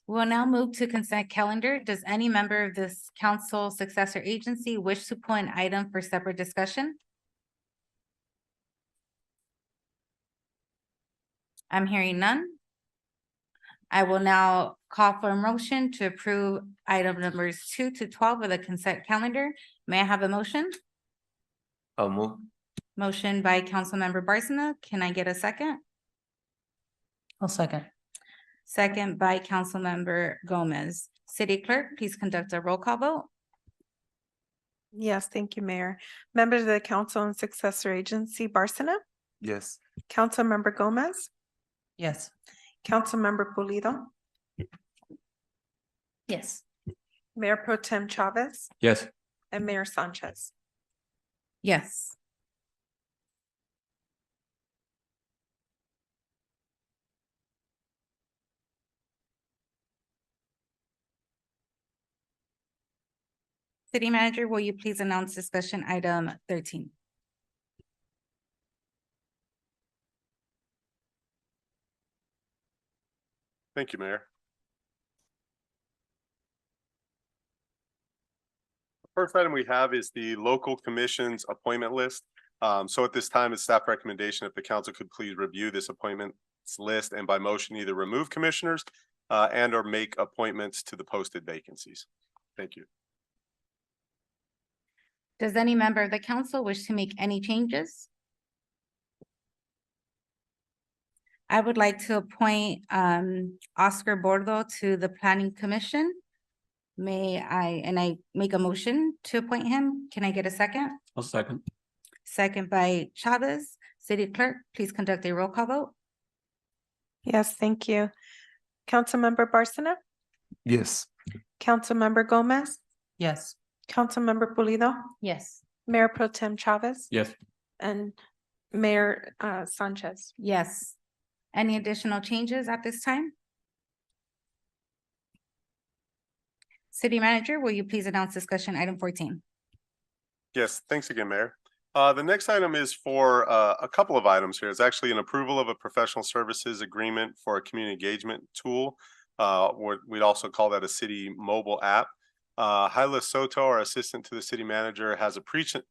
We'll now move to consent calendar. Does any member of this council successor agency wish to pull an item for separate discussion? I'm hearing none. I will now call for a motion to approve item numbers 2 to 12 of the consent calendar. May I have a motion? I'll move. Motion by Councilmember Barsina. Can I get a second? I'll second. Second by Councilmember Gomez. City Clerk, please conduct a roll call vote. Yes, thank you, Mayor. Members of the council and successor agency, Barsina, Yes. Councilmember Gomez, Yes. Councilmember Pulido, Yes. Mayor Pro Tem Chavez, Yes. and Mayor Sanchez. Yes. City Manager, will you please announce discussion item 13? Thank you, Mayor. First item we have is the local commission's appointment list. So at this time, it's staff recommendation if the council could please review this appointments list and by motion either remove commissioners and or make appointments to the posted vacancies. Thank you. Does any member of the council wish to make any changes? I would like to appoint Oscar Bordo to the Planning Commission. May I make a motion to appoint him? Can I get a second? I'll second. Second by Chavez. City Clerk, please conduct a roll call vote. Yes, thank you. Councilmember Barsina, Yes. Councilmember Gomez, Yes. Councilmember Pulido, Yes. Mayor Pro Tem Chavez, Yes. and Mayor Sanchez. Yes. Any additional changes at this time? City Manager, will you please announce discussion item 14? Yes, thanks again, Mayor. The next item is for a couple of items here. It's actually an approval of a professional services agreement for a community engagement tool. We'd also call that a city mobile app. Hyla Soto, our assistant to the city manager, has a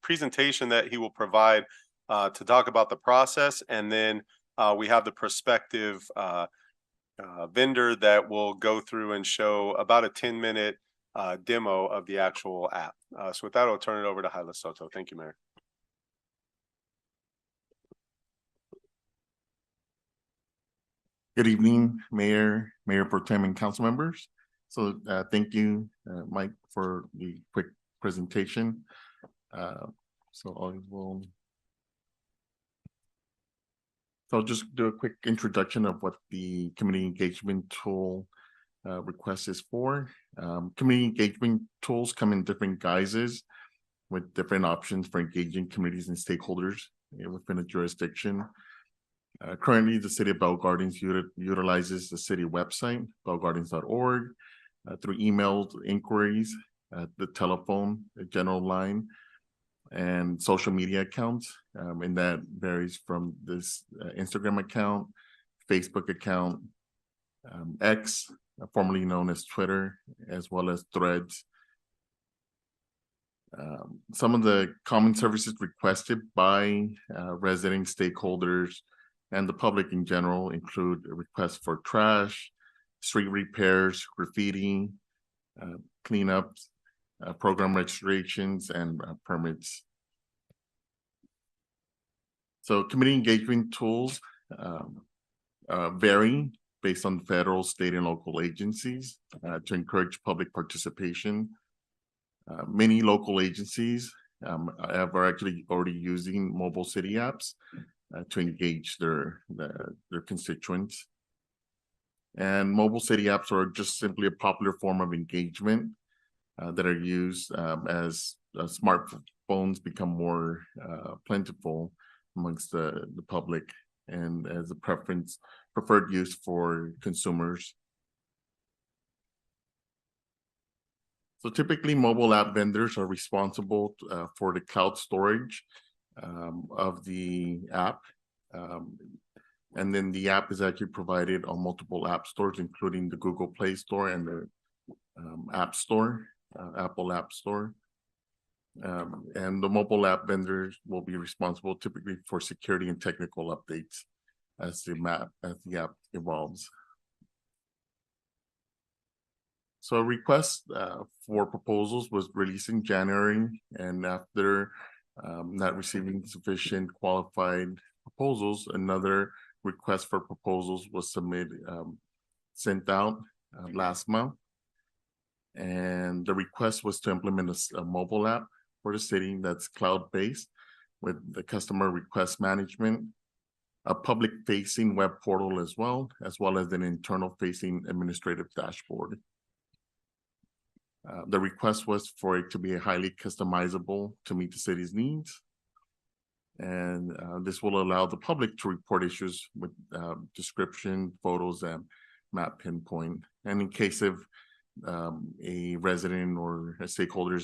presentation that he will provide to talk about the process. And then we have the prospective vendor that will go through and show about a 10-minute demo of the actual app. So with that, I'll turn it over to Hyla Soto. Thank you, Mayor. Good evening, Mayor, Mayor Pro Tem and council members. So thank you, Mike, for the quick presentation. So I'll just do a quick introduction of what the community engagement tool request is for. Community engagement tools come in different guises with different options for engaging communities and stakeholders within a jurisdiction. Currently, the city of Bell Gardens utilizes the city website, bellgardens.org, through emailed inquiries, the telephone, the general line, and social media accounts. And that varies from this Instagram account, Facebook account, X, formerly known as Twitter, as well as Threads. Some of the common services requested by resident stakeholders and the public in general include requests for trash, street repairs, graffiti, cleanups, program registrations, and permits. So community engagement tools vary based on federal, state, and local agencies to encourage public participation. Many local agencies are actually already using mobile city apps to engage their constituents. And mobile city apps are just simply a popular form of engagement that are used as smartphones become more plentiful amongst the public and as a preferred use for consumers. So typically mobile app vendors are responsible for the cloud storage of the app. And then the app is actually provided on multiple app stores, including the Google Play Store and the App Store, Apple App Store. And the mobile app vendors will be responsible typically for security and technical updates as the app evolves. So a request for proposals was released in January, and after not receiving sufficient qualified proposals, another request for proposals was sent out last month. And the request was to implement a mobile app for the city that's cloud-based with the customer request management, a public-facing web portal as well as an internal-facing administrative dashboard. The request was for it to be highly customizable to meet the city's needs. And this will allow the public to report issues with description, photos, and map pinpoint. And in case of a resident or a stakeholder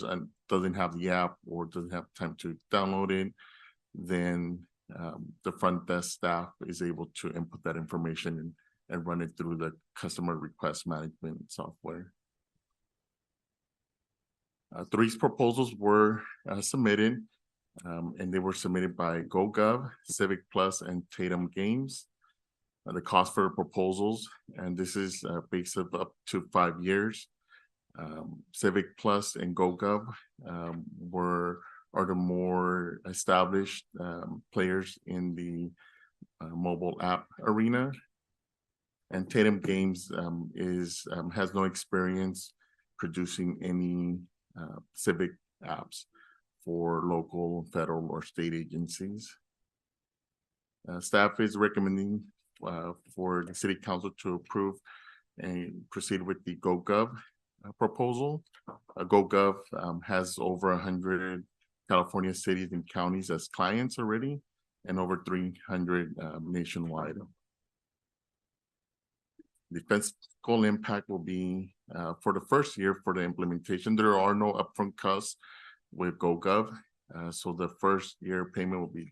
doesn't have the app or doesn't have time to download it, then the front desk staff is able to input that information and run it through the customer request management software. 3 proposals were submitted, and they were submitted by GoGov, Civic Plus, and Tatum Games. The cost for the proposals, and this is based of up to 5 years. Civic Plus and GoGov are the more established players in the mobile app arena, and Tatum Games has no experience producing any civic apps for local, federal, or state agencies. Staff is recommending for the city council to approve and proceed with the GoGov proposal. GoGov has over 100 California cities and counties as clients already, and over 300 nationwide. The fiscal impact will be for the first year for the implementation. There are no upfront costs with GoGov. So the first year payment will be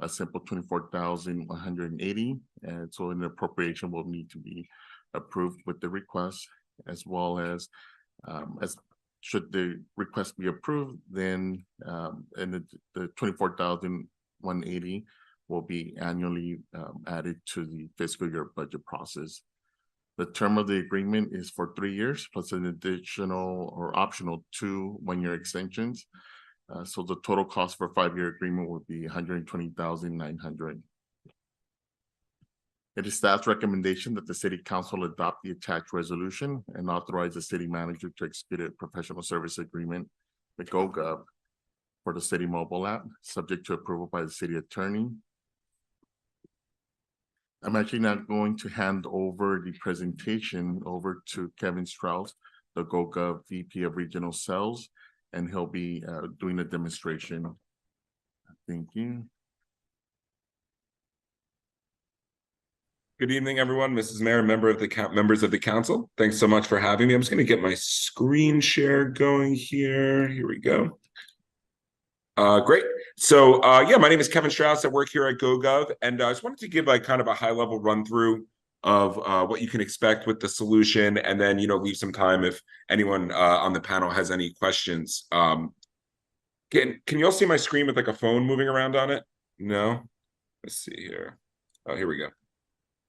a simple $24,180. And so an appropriation will need to be approved with the request, as well as should the request be approved, then and the $24,180 will be annually added to the fiscal year budget process. The term of the agreement is for 3 years plus an additional or optional 2 one-year extensions. So the total cost for a 5-year agreement would be $120,900. It is staff's recommendation that the city council adopt the attached resolution and authorize the city manager to execute a professional service agreement with GoGov for the city mobile app, subject to approval by the city attorney. I'm actually not going to hand over the presentation over to Kevin Strauss, the GoGov VP of Regional Sales, and he'll be doing a demonstration. Thank you. Good evening, everyone. Mrs. Mayor, members of the council. Thanks so much for having me. I'm just going to get my screen share going here. Here we go. Great. So yeah, my name is Kevin Strauss. I work here at GoGov, and I just wanted to give kind of a high-level run-through of what you can expect with the solution, and then leave some time if anyone on the panel has any questions. Can you all see my screen with like a phone moving around on it? No? Let's see here. Oh, here we go.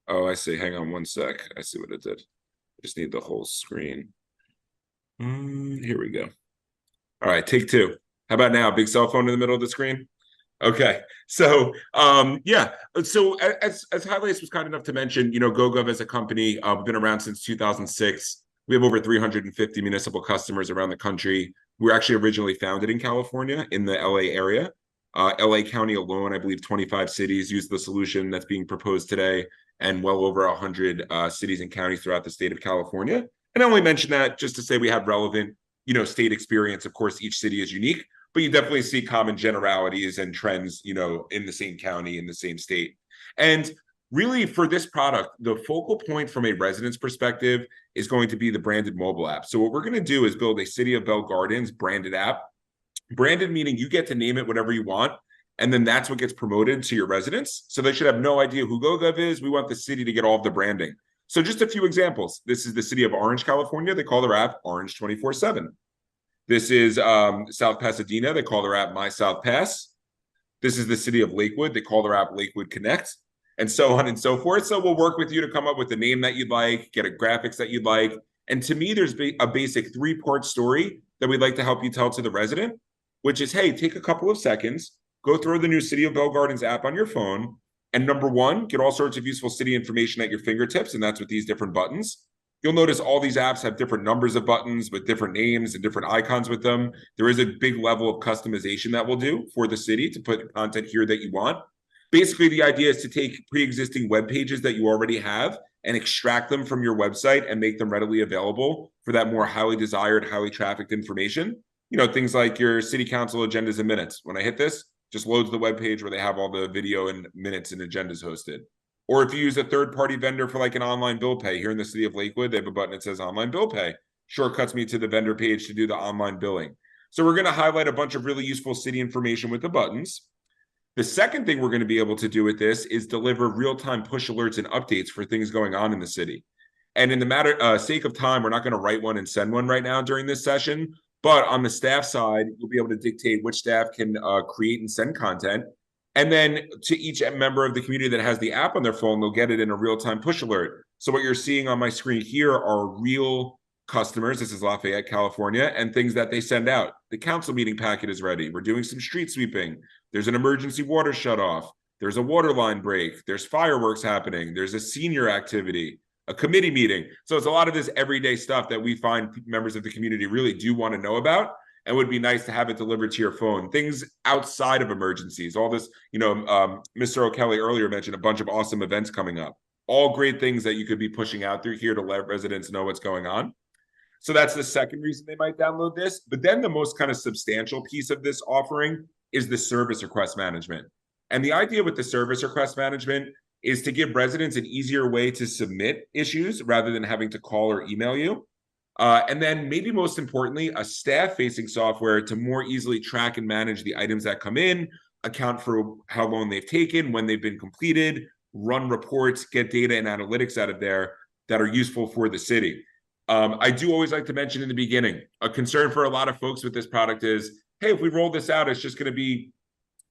Oh, I see. Hang on one sec. I see what it did. I just need the whole screen. Here we go. All right, take two. How about now? Big cell phone in the middle of the screen? Okay. So yeah. So as Highlights was kind enough to mention, GoGov as a company, we've been around since 2006. We have over 350 municipal customers around the country. We were actually originally founded in California, in the LA area. LA County alone, I believe 25 cities use the solution that's being proposed today, and well over 100 cities and counties throughout the state of California. And I only mention that just to say we have relevant, state experience. Of course, each city is unique, but you definitely see common generalities and trends, in the same county, in the same state. And really for this product, the focal point from a resident's perspective is going to be the branded mobile app. So what we're going to do is build a City of Bell Gardens branded app. Branded meaning you get to name it whatever you want, and then that's what gets promoted to your residents. So they should have no idea who GoGov is. We want the city to get all of the branding. So just a few examples. This is the city of Orange, California. They call their app Orange 24/7. This is South Pasadena. They call their app My South Pass. This is the city of Lakewood. They call their app Lakewood Connect, and so on and so forth. So we'll work with you to come up with the name that you'd like, get a graphics that you'd like. And to me, there's a basic three-part story that we'd like to help you tell to the resident, which is, hey, take a couple of seconds, go throw the new City of Bell Gardens app on your phone, and number one, get all sorts of useful city information at your fingertips, and that's with these different buttons. You'll notice all these apps have different numbers of buttons with different names and different icons with them. There is a big level of customization that we'll do for the city to put content here that you want. Basically, the idea is to take pre-existing web pages that you already have and extract them from your website and make them readily available for that more highly desired, highly trafficked information. Things like your city council agendas and minutes. When I hit this, just loads the web page where they have all the video and minutes and agendas hosted. Or if you use a third-party vendor for like an online bill pay, here in the city of Lakewood, they have a button that says online bill pay. Shortcuts me to the vendor page to do the online billing. So we're going to highlight a bunch of really useful city information with the buttons. The second thing we're going to be able to do with this is deliver real-time push alerts and updates for things going on in the city. And in the sake of time, we're not going to write one and send one right now during this session. But on the staff side, you'll be able to dictate which staff can create and send content. And then to each member of the community that has the app on their phone, they'll get it in a real-time push alert. So what you're seeing on my screen here are real customers. This is Lafayette, California, and things that they send out. The council meeting packet is ready. We're doing some street sweeping. There's an emergency water shutoff. There's a water line break. There's fireworks happening. There's a senior activity, a committee meeting. So it's a lot of this everyday stuff that we find members of the community really do want to know about, and would be nice to have it delivered to your phone. Things outside of emergencies, all this, Mr. O'Kelly earlier mentioned a bunch of awesome events coming up. All great things that you could be pushing out through here to let residents know what's going on. So that's the second reason they might download this. But then the most kind of substantial piece of this offering is the service request management. And the idea with the service request management is to give residents an easier way to submit issues rather than having to call or email you. And then maybe most importantly, a staff-facing software to more easily track and manage the items that come in, account for how long they've taken, when they've been completed, run reports, get data and analytics out of there that are useful for the city. I do always like to mention in the beginning, a concern for a lot of folks with this product is, hey, if we roll this out, it's just going to be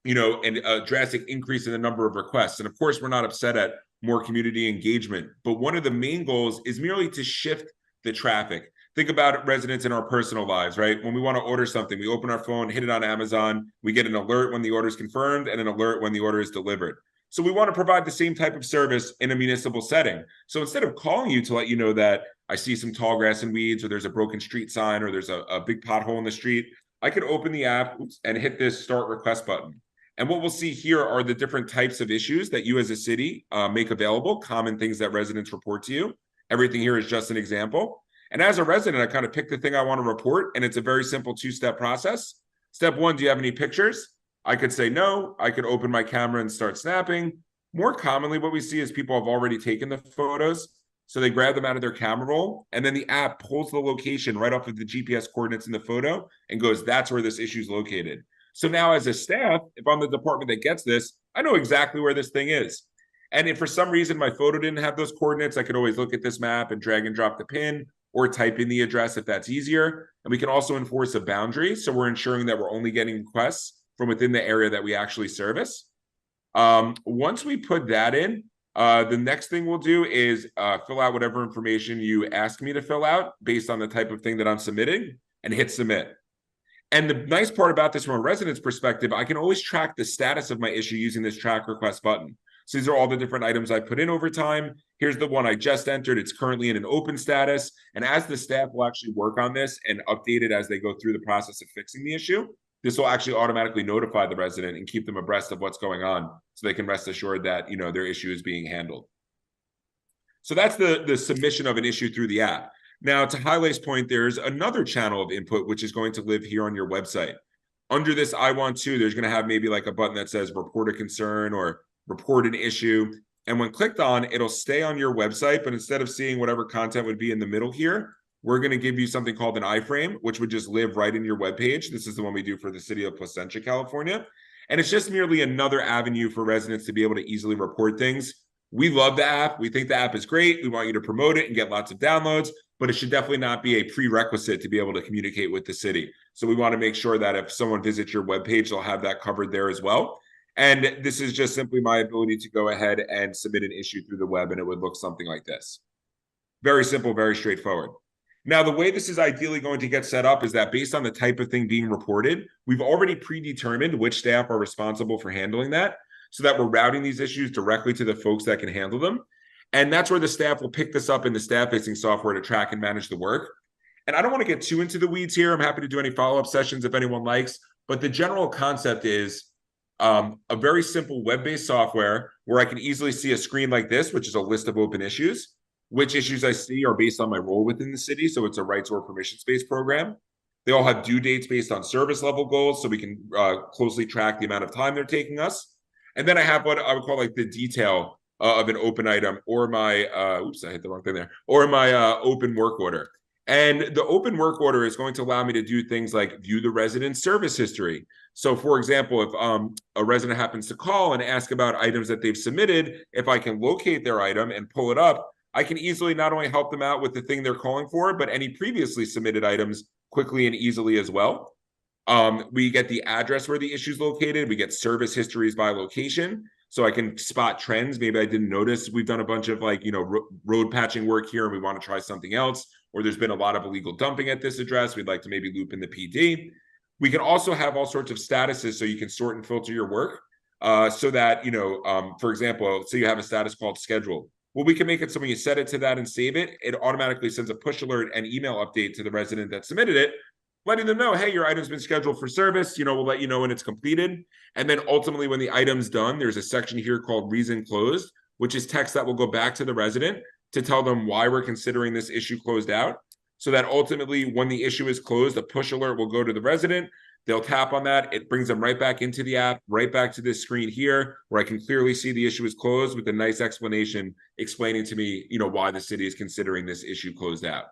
a drastic increase in the number of requests. And of course, we're not upset at more community engagement, but one of the main goals is merely to shift the traffic. Think about residents in our personal lives, right? When we want to order something, we open our phone, hit it on Amazon, we get an alert when the order is confirmed and an alert when the order is delivered. So we want to provide the same type of service in a municipal setting. So instead of calling you to let you know that I see some tall grass and weeds, or there's a broken street sign, or there's a big pothole in the street, I could open the app and hit this start request button. And what we'll see here are the different types of issues that you as a city make available, common things that residents report to you. Everything here is just an example. And as a resident, I kind of pick the thing I want to report, and it's a very simple two-step process. Step one, do you have any pictures? I could say no. I could open my camera and start snapping. More commonly, what we see is people have already taken the photos. So they grab them out of their camera roll, and then the app pulls the location right off of the GPS coordinates in the photo and goes, that's where this issue is located. So now as a staff, if I'm the department that gets this, I know exactly where this thing is. And if for some reason my photo didn't have those coordinates, I could always look at this map and drag and drop the pin or type in the address if that's easier. And we can also enforce a boundary. So we're ensuring that we're only getting requests from within the area that we actually service. Once we put that in, the next thing we'll do is fill out whatever information you ask me to fill out based on the type of thing that I'm submitting, and hit submit. And the nice part about this from a resident's perspective, I can always track the status of my issue using this track request button. So these are all the different items I put in over time. Here's the one I just entered. It's currently in an open status. And as the staff will actually work on this and update it as they go through the process of fixing the issue, this will actually automatically notify the resident and keep them abreast of what's going on, so they can rest assured that, you know, their issue is being handled. So that's the submission of an issue through the app. Now, to Highlight's point, there's another channel of input which is going to live here on your website. Under this I want to, there's going to have maybe like a button that says report a concern or report an issue. And when clicked on, it'll stay on your website, but instead of seeing whatever content would be in the middle here, we're going to give you something called an iframe, which would just live right in your webpage. This is the one we do for the city of Placentia, California. And it's just merely another avenue for residents to be able to easily report things. We love the app. We think the app is great. We want you to promote it and get lots of downloads, but it should definitely not be a prerequisite to be able to communicate with the city. So we want to make sure that if someone visits your webpage, they'll have that covered there as well. And this is just simply my ability to go ahead and submit an issue through the web, and it would look something like this. Very simple, very straightforward. Now, the way this is ideally going to get set up is that based on the type of thing being reported, we've already predetermined which staff are responsible for handling that, so that we're routing these issues directly to the folks that can handle them. And that's where the staff will pick this up in the staff-facing software to track and manage the work. And I don't want to get too into the weeds here. I'm happy to do any follow-up sessions if anyone likes, but the general concept is a very simple web-based software where I can easily see a screen like this, which is a list of open issues. Which issues I see are based on my role within the city. So it's a rights or permissions-based program. They all have due dates based on service level goals, so we can closely track the amount of time they're taking us. And then I have what I would call like the detail of an open item, or my, oops, I hit the wrong thing there, or my open work order. And the open work order is going to allow me to do things like view the resident's service history. So for example, if a resident happens to call and ask about items that they've submitted, if I can locate their item and pull it up, I can easily not only help them out with the thing they're calling for, but any previously submitted items quickly and easily as well. We get the address where the issue is located. We get service histories by location. So I can spot trends. Maybe I didn't notice we've done a bunch of like, you know, road patching work here and we want to try something else, or there's been a lot of illegal dumping at this address. We'd like to maybe loop in the PD. We can also have all sorts of statuses so you can sort and filter your work so that, you know, for example, say you have a status called scheduled. Well, we can make it so when you set it to that and save it, it automatically sends a push alert and email update to the resident that submitted it, letting them know, hey, your item's been scheduled for service. You know, we'll let you know when it's completed. And then ultimately, when the item's done, there's a section here called reason closed, which is text that will go back to the resident to tell them why we're considering this issue closed out. So that ultimately, when the issue is closed, a push alert will go to the resident. They'll tap on that. It brings them right back into the app, right back to this screen here, where I can clearly see the issue is closed with a nice explanation explaining to me, you know, why the city is considering this issue closed out.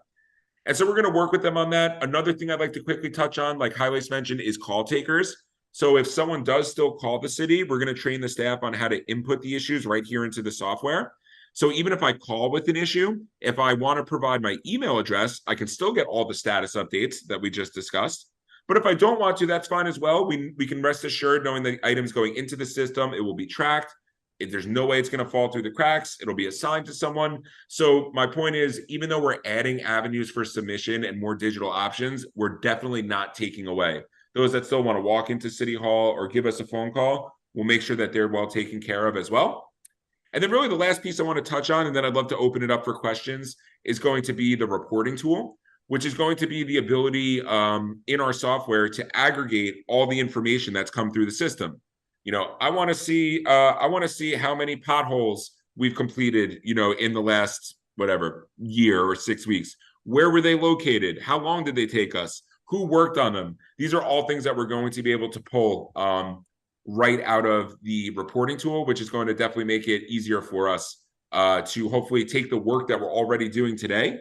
And so we're going to work with them on that. Another thing I'd like to quickly touch on, like Highlights mentioned, is call takers. So if someone does still call the city, we're going to train the staff on how to input the issues right here into the software. So even if I call with an issue, if I want to provide my email address, I can still get all the status updates that we just discussed. But if I don't want to, that's fine as well. We can rest assured knowing the items going into the system, it will be tracked. If there's no way it's going to fall through the cracks, it'll be assigned to someone. So my point is, even though we're adding avenues for submission and more digital options, we're definitely not taking away. Those that still want to walk into City Hall or give us a phone call, we'll make sure that they're well taken care of as well. And then really the last piece I want to touch on, and then I'd love to open it up for questions, is going to be the reporting tool, which is going to be the ability in our software to aggregate all the information that's come through the system. You know, I want to see how many potholes we've completed, you know, in the last whatever year or 6 weeks. Where were they located? How long did they take us? Who worked on them? These are all things that we're going to be able to pull right out of the reporting tool, which is going to definitely make it easier for us to hopefully take the work that we're already doing today,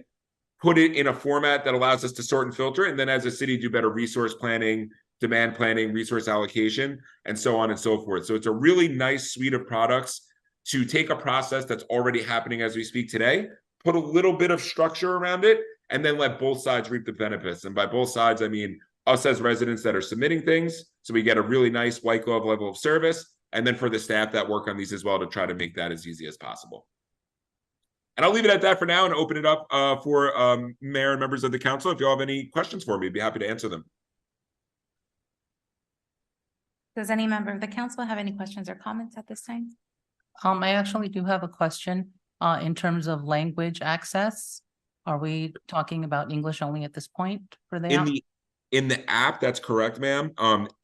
put it in a format that allows us to sort and filter, and then as a city do better resource planning, demand planning, resource allocation, and so on and so forth. So it's a really nice suite of products to take a process that's already happening as we speak today, put a little bit of structure around it, and then let both sides reap the benefits. And by both sides, I mean us as residents that are submitting things, so we get a really nice white glove level of service, and then for the staff that work on these as well to try to make that as easy as possible. And I'll leave it at that for now and open it up for Mayor and members of the council. If you all have any questions for me, I'd be happy to answer them. Does any member of the council have any questions or comments at this time? I actually do have a question in terms of language access. Are we talking about English only at this point for the app? In the app, that's correct, ma'am.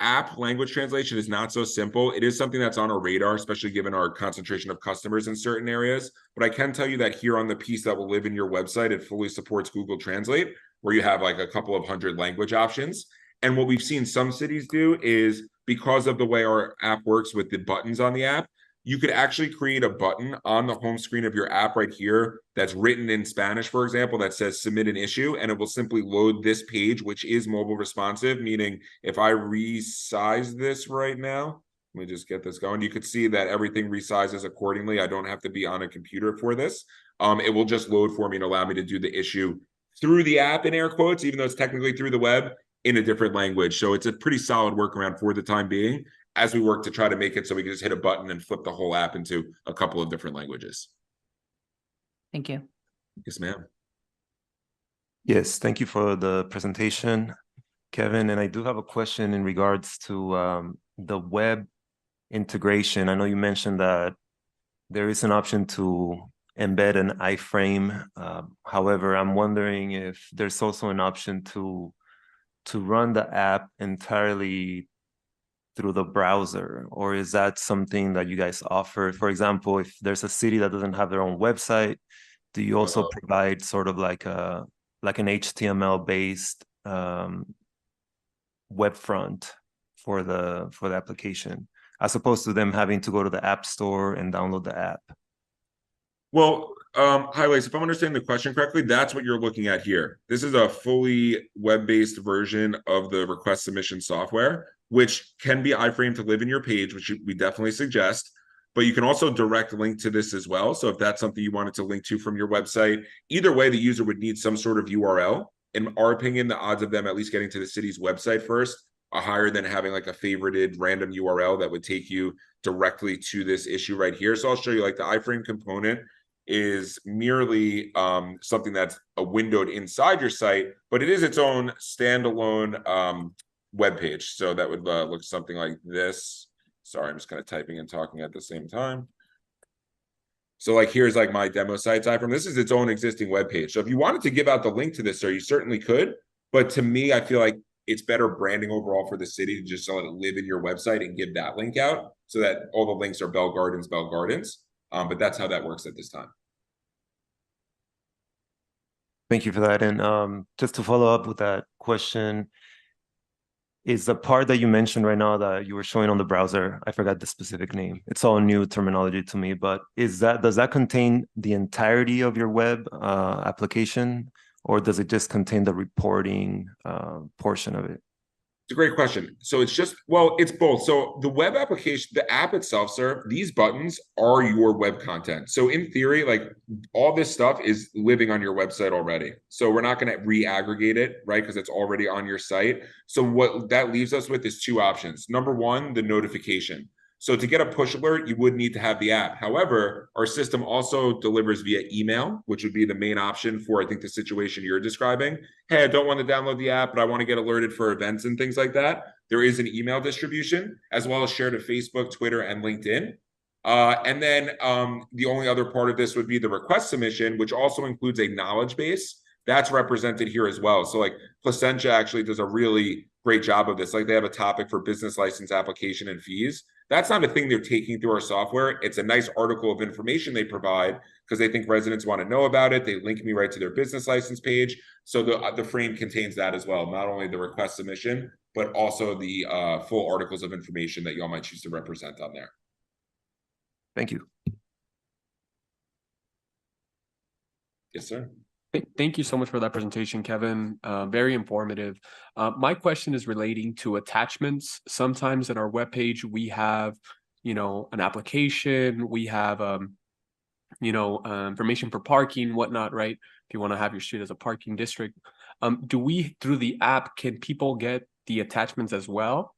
App language translation is not so simple. It is something that's on our radar, especially given our concentration of customers in certain areas. But I can tell you that here on the piece that will live in your website, it fully supports Google Translate, where you have like a couple of hundred language options. And what we've seen some cities do is, because of the way our app works with the buttons on the app, you could actually create a button on the home screen of your app right here that's written in Spanish, for example, that says submit an issue, and it will simply load this page, which is mobile responsive, meaning if I resize this right now, let me just get this going. You could see that everything resizes accordingly. I don't have to be on a computer for this. It will just load for me and allow me to do the issue through the app in air quotes, even though it's technically through the web, in a different language. So it's a pretty solid workaround for the time being, as we work to try to make it so we can just hit a button and flip the whole app into a couple of different languages. Thank you. Yes, ma'am. Yes, thank you for the presentation, Kevin. And I do have a question in regards to the web integration. I know you mentioned that there is an option to embed an iframe. However, I'm wondering if there's also an option to run the app entirely through the browser, or is that something that you guys offer? For example, if there's a city that doesn't have their own website, do you also provide sort of like an HTML based web front for the application, as opposed to them having to go to the app store and download the app? Well, highlights, if I'm understanding the question correctly, that's what you're looking at here. This is a fully web-based version of the request submission software, which can be iframe to live in your page, which we definitely suggest, but you can also direct link to this as well. So if that's something you wanted to link to from your website, either way, the user would need some sort of URL. In our opinion, the odds of them at least getting to the city's website first are higher than having like a favorited random URL that would take you directly to this issue right here. So I'll show you, like, the iframe component is merely something that's windowed inside your site, but it is its own standalone web page. So that would look something like this. Sorry, I'm just kind of typing and talking at the same time. So like, here's like my demo site iframe. This is its own existing web page. So if you wanted to give out the link to this, sir, you certainly could. But to me, I feel like it's better branding overall for the city to just let it live in your website and give that link out so that all the links are Bell Gardens, Bell Gardens. But that's how that works at this time. Thank you for that. And just to follow up with that question, is the part that you mentioned right now that you were showing on the browser, I forgot the specific name. It's all new terminology to me, but does that contain the entirety of your web application, or does it just contain the reporting portion of it? It's a great question. So it's just, well, it's both. So the web application, the app itself, sir, these buttons are your web content. So in theory, like, all this stuff is living on your website already. So we're not going to re-aggregate it, right? Because it's already on your site. So what that leaves us with is two options. Number one, the notification. So to get a push alert, you would need to have the app. However, our system also delivers via email, which would be the main option for, I think, the situation you're describing. Hey, I don't want to download the app, but I want to get alerted for events and things like that. There is an email distribution, as well as shared to Facebook, Twitter, and LinkedIn. And then the only other part of this would be the request submission, which also includes a knowledge base. That's represented here as well. So like Placentia actually does a really great job of this. Like they have a topic for business license application and fees. That's not a thing they're taking through our software. It's a nice article of information they provide because they think residents want to know about it. They link me right to their business license page. So the frame contains that as well. Not only the request submission, but also the full articles of information that y'all might choose to represent on there. Thank you. Yes, sir. Thank you so much for that presentation, Kevin. Very informative. My question is relating to attachments. Sometimes in our webpage, we have, an application, we have, information for parking, whatnot, right? If you want to have your street as a parking district. Do we, through the app, can people get the attachments as well?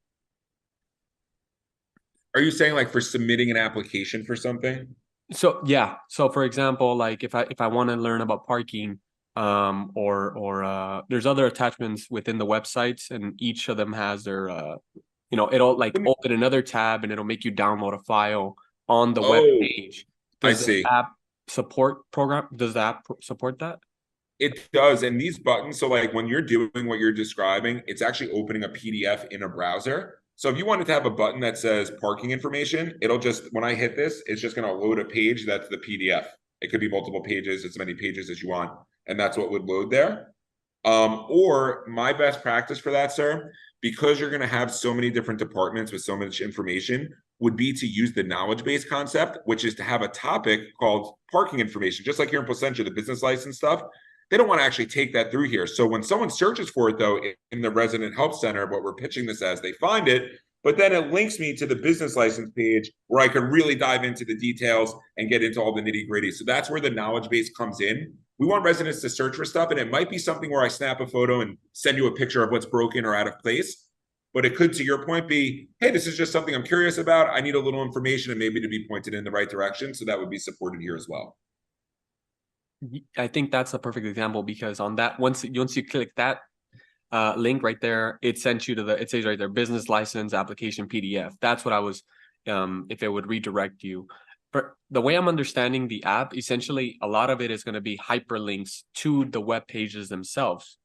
Are you saying like for submitting an application for something? So yeah. So for example, like if I want to learn about parking, or there's other attachments within the websites, and each of them has their it'll like open another tab and it'll make you download a file on the web page. Does the app support that? It does. And these buttons, so like when you're doing what you're describing, it's actually opening a PDF in a browser. So if you wanted to have a button that says parking information, it'll just, when I hit this, it's just going to load a page that's the PDF. It could be multiple pages, as many pages as you want. And that's what would load there. Or my best practice for that, sir, because you're going to have so many different departments with so much information, would be to use the knowledge base concept, which is to have a topic called parking information. Just like here in Placentia, the business license stuff, they don't want to actually take that through here. So when someone searches for it, though, in the resident help center, what we're pitching this as, they find it, but then it links me to the business license page where I can really dive into the details and get into all the nitty gritty. So that's where the knowledge base comes in. We want residents to search for stuff, and it might be something where I snap a photo and send you a picture of what's broken or out of place. But it could, to your point, be, hey, this is just something I'm curious about. I need a little information and maybe to be pointed in the right direction. So that would be supported here as well. I think that's a perfect example, because on that, once you click that link right there, it sends you to it says right there, business license application PDF. That's what I was, if it would redirect you. But the way I'm understanding the app, essentially, a lot of it is going to be hyperlinks to the web pages themselves.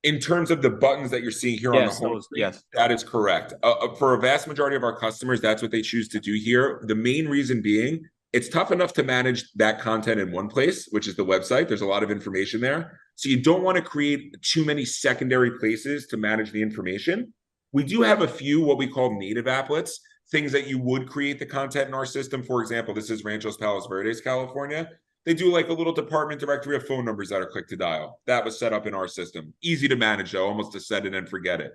In terms of the buttons that you're seeing here on the home screen, yes, that is correct. For a vast majority of our customers, that's what they choose to do here. The main reason being, it's tough enough to manage that content in one place, which is the website. There's a lot of information there. So you don't want to create too many secondary places to manage the information. We do have a few what we call native applets, things that you would create the content in our system. For example, this is Ranchos Palos Verdes, California. They do like a little department directory of phone numbers that are click to dial. That was set up in our system. Easy to manage though, almost to set it and forget it.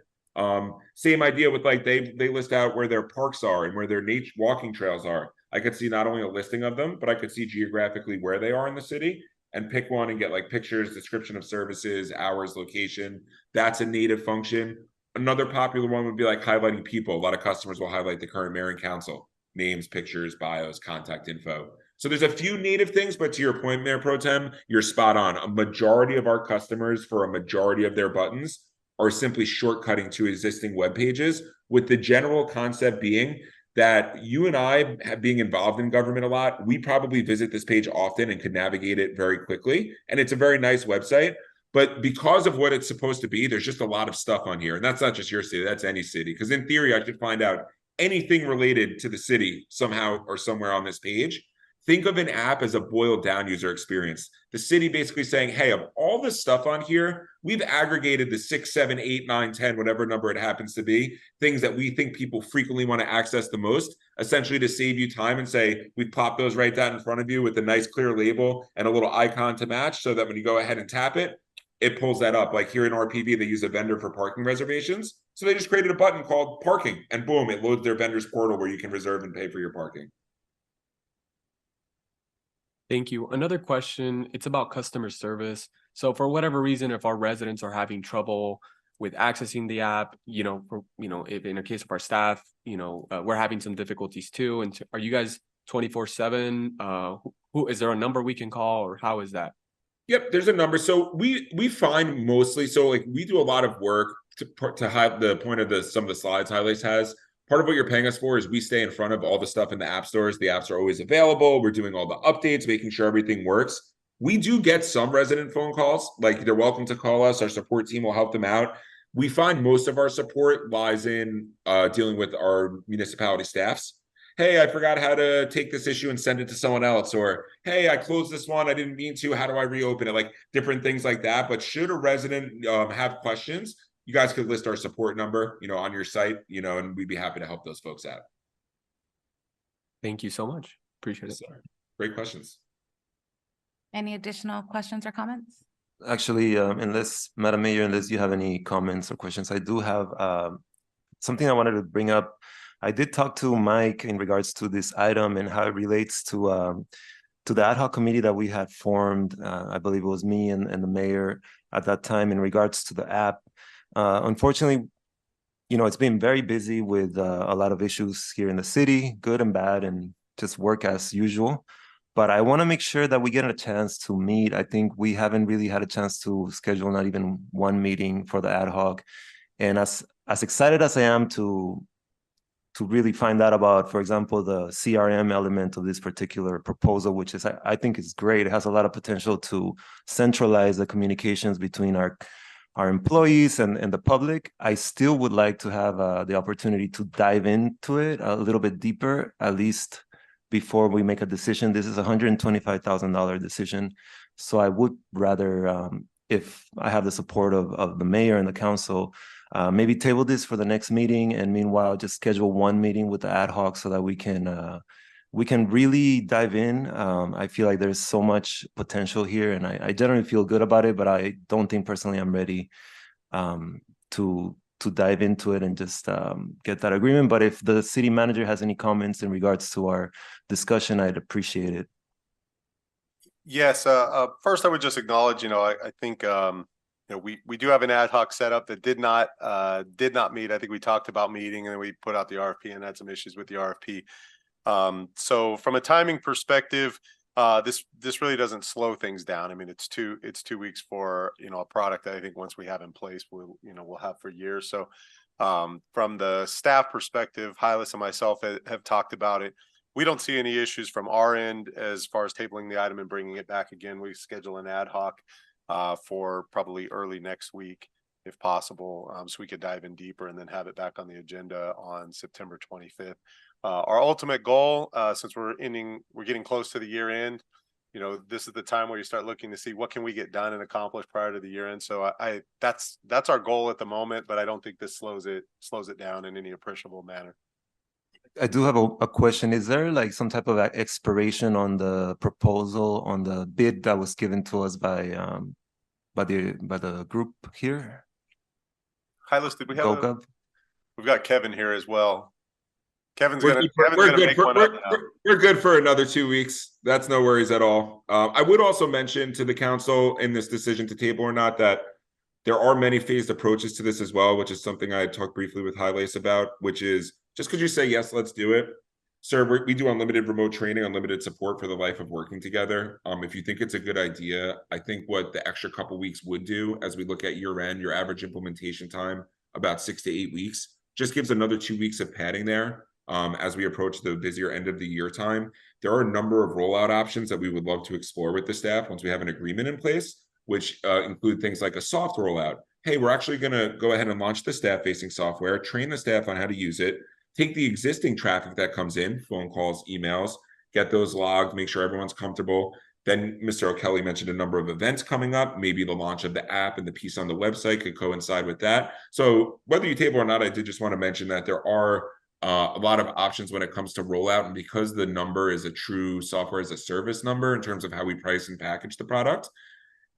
Same idea with like they list out where their parks are and where their nature walking trails are. I could see not only a listing of them, but I could see geographically where they are in the city and pick one and get like pictures, description of services, hours, location. That's a native function. Another popular one would be like highlighting people. A lot of customers will highlight the current mayor and council, names, pictures, bios, contact info. So there's a few native things, but to your point, Mayor Pro Tem, you're spot on. A majority of our customers, for a majority of their buttons, are simply shortcutting to existing web pages, with the general concept being that you and I, being involved in government a lot, we probably visit this page often and could navigate it very quickly. And it's a very nice website. But because of what it's supposed to be, there's just a lot of stuff on here. And that's not just your city, that's any city. Because in theory, I should find out anything related to the city somehow or somewhere on this page. Think of an app as a boiled down user experience. The city basically saying, hey, of all this stuff on here, we've aggregated the 6, 7, 8, 9, 10, whatever number it happens to be, things that we think people frequently want to access the most, essentially to save you time and say, we pop those right down in front of you with a nice clear label and a little icon to match, so that when you go ahead and tap it, it pulls that up. Like here in RPV, they use a vendor for parking reservations. So they just created a button called parking, and boom, it loads their vendor's portal where you can reserve and pay for your parking. Thank you. Another question, it's about customer service. So for whatever reason, if our residents are having trouble with accessing the app, for, if in a case of our staff, we're having some difficulties too. And are you guys 24/7? Who is there a number we can call, or how is that? Yep, there's a number. So we find mostly, so like we do a lot of work to have the point of some of the slides highlights has. Part of what you're paying us for is we stay in front of all the stuff in the app stores. The apps are always available. We're doing all the updates, making sure everything works. We do get some resident phone calls. Like, they're welcome to call us. Our support team will help them out. We find most of our support lies in dealing with our municipality staffs. Hey, I forgot how to take this issue and send it to someone else. Or, hey, I closed this one, I didn't mean to. How do I reopen it? Like, different things like that. But should a resident have questions, you guys could list our support number, on your site, and we'd be happy to help those folks out. Thank you so much. Appreciate it. Great questions. Any additional questions or comments? Actually, Madam Mayor, unless you have any comments or questions, I do have something I wanted to bring up. I did talk to Mike in regards to this item and how it relates to the ad hoc committee that we had formed. I believe it was me and the mayor at that time in regards to the app. Unfortunately, it's been very busy with a lot of issues here in the city, good and bad, and just work as usual. But I want to make sure that we get a chance to meet. I think we haven't really had a chance to schedule not even one meeting for the ad hoc. And as excited as I am to really find out about, for example, the CRM element of this particular proposal, which is, I think is great. It has a lot of potential to centralize the communications between our employees and the public. I still would like to have the opportunity to dive into it a little bit deeper, at least before we make a decision. This is a $125,000 decision. So I would rather, if I have the support of the mayor and the council, maybe table this for the next meeting, and meanwhile just schedule one meeting with the ad hoc so that we can really dive in. I feel like there's so much potential here, and I generally feel good about it, but I don't think personally I'm ready to dive into it and just get that agreement. But if the city manager has any comments in regards to our discussion, I'd appreciate it. Yes, first I would just acknowledge, I think we do have an ad hoc setup that did not meet. I think we talked about meeting, and then we put out the RFP and had some issues with the RFP. So from a timing perspective, this really doesn't slow things down. I mean, it's 2 weeks for a product that I think once we have in place, we'll have for years. So from the staff perspective, Hylas and myself have talked about it. We don't see any issues from our end as far as tabling the item and bringing it back again. We schedule an ad hoc for probably early next week, if possible, so we could dive in deeper and then have it back on the agenda on September 25th. Our ultimate goal, since we're getting close to the year end, this is the time where you start looking to see what can we get done and accomplish prior to the year end. So that's our goal at the moment, but I don't think this slows it down in any appreciable manner. I do have a question. Is there like some type of expiration on the proposal, on the bid that was given to us by the group here? Hylas, did we have we've got Kevin here as well. Kevin's gonna make one up now. We're good for another 2 weeks. That's no worries at all. I would also mention to the council in this decision to table or not that there are many phased approaches to this as well, which is something I talked briefly with Hylas about, which is just because you say yes, let's do it. Sir, we do unlimited remote training, unlimited support for the life of working together. If you think it's a good idea, I think what the extra couple weeks would do as we look at year end, your average implementation time, about 6 to 8 weeks, just gives another 2 weeks of padding there. As we approach the busier end of the year time, there are a number of rollout options that we would love to explore with the staff once we have an agreement in place, which include things like a soft rollout. Hey, we're actually going to go ahead and launch the staff-facing software, train the staff on how to use it, take the existing traffic that comes in, phone calls, emails, get those logged, make sure everyone's comfortable. Then Mr. O'Kelly mentioned a number of events coming up. Maybe the launch of the app and the piece on the website could coincide with that. So whether you table or not, I did just want to mention that there are a lot of options when it comes to rollout. And because the number is a true software as a service number in terms of how we price and package the product,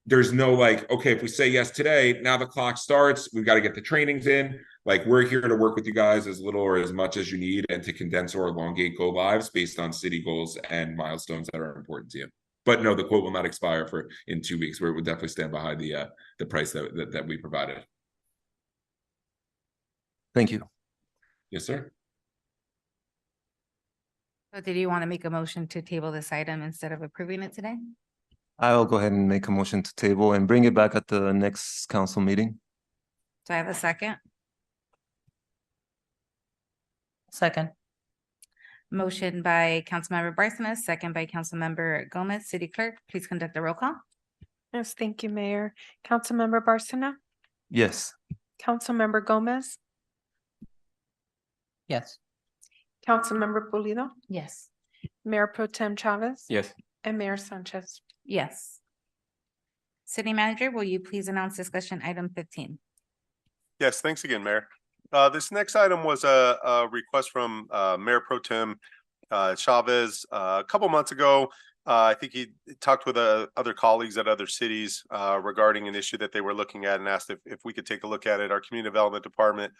there's no like, okay, if we say yes today, now the clock starts, we've got to get the trainings in. Like, we're here to work with you guys as little or as much as you need and to condense or elongate go lives based on city goals and milestones that are important to you. But no, the quote will not expire in 2 weeks, where it would definitely stand behind the price that we provided. Thank you. Yes, sir. So did you want to make a motion to table this item instead of approving it today? I'll go ahead and make a motion to table and bring it back at the next council meeting. Do I have a second? Second. Motion by Councilmember Barcelona, second by Councilmember Gomez. City Clerk, please conduct a roll call. Yes, thank you, Mayor. Councilmember Barcelona, Yes. Councilmember Gomez, Yes. Councilmember Pulido, Yes. Mayor Pro Tem Chavez. Yes. And Mayor Sanchez. Yes. City Manager, will you please announce discussion item 15? Yes, thanks again, Mayor. This next item was a request from Mayor Pro Tem Chavez a couple months ago. I think he talked with other colleagues at other cities regarding an issue that they were looking at and asked if we could take a look at it. Our Community Development Department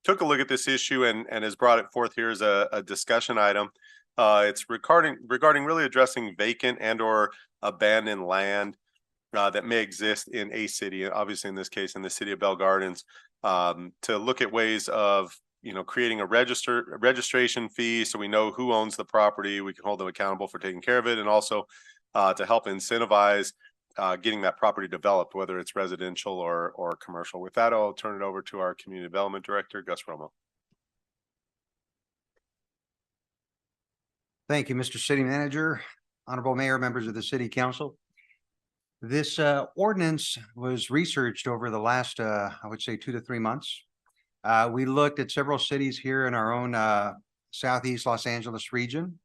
took a look at this issue and has brought it forth here as a discussion item. It's regarding really addressing vacant and or abandoned land that may exist in a city, obviously in this case in the city of Bell Gardens, to look at ways of creating a registration fee so we know who owns the property, we can hold them accountable for taking care of it, and also to help incentivize getting that property developed, whether it's residential or commercial. With that, I'll turn it over to our Community Development Director, Gus Romo. Thank you, Mr. City Manager, Honorable Mayor, members of the City Council. This ordinance was researched over the last, I would say 2 to 3 months. We looked at several cities here in our own Southeast Los Angeles region.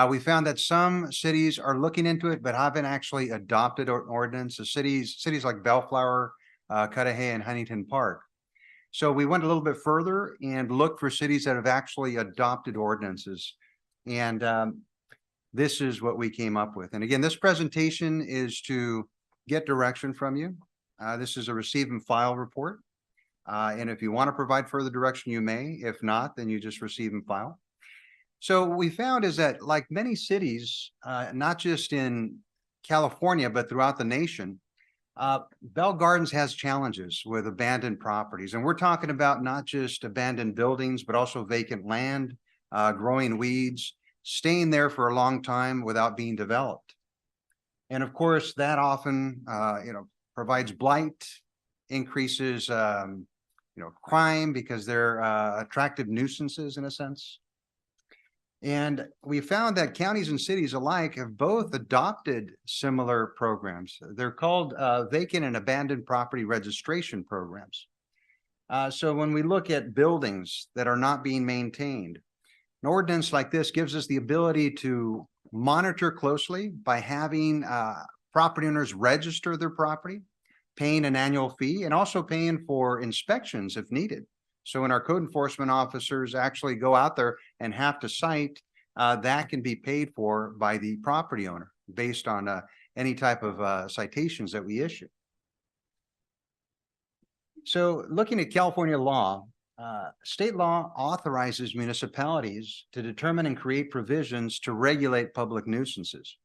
We found that some cities are looking into it, but haven't actually adopted an ordinance. The cities like Bellflower, Cudahy, and Huntington Park. So we went a little bit further and looked for cities that have actually adopted ordinances. And this is what we came up with. And again, this presentation is to get direction from you. This is a receive and file report. And if you want to provide further direction, you may. If not, then you just receive and file. So what we found is that like many cities, not just in California, but throughout the nation, Bell Gardens has challenges with abandoned properties. And we're talking about not just abandoned buildings, but also vacant land, growing weeds, staying there for a long time without being developed. And of course, that often, provides blight, increases, crime because they're attractive nuisances in a sense. And we found that counties and cities alike have both adopted similar programs. They're called vacant and abandoned property registration programs. So when we look at buildings that are not being maintained, an ordinance like this gives us the ability to monitor closely by having property owners register their property, paying an annual fee, and also paying for inspections if needed. So when our code enforcement officers actually go out there and have to cite, that can be paid for by the property owner based on any type of citations that we issue. So looking at California law, state law authorizes municipalities to determine and create provisions to regulate public nuisances.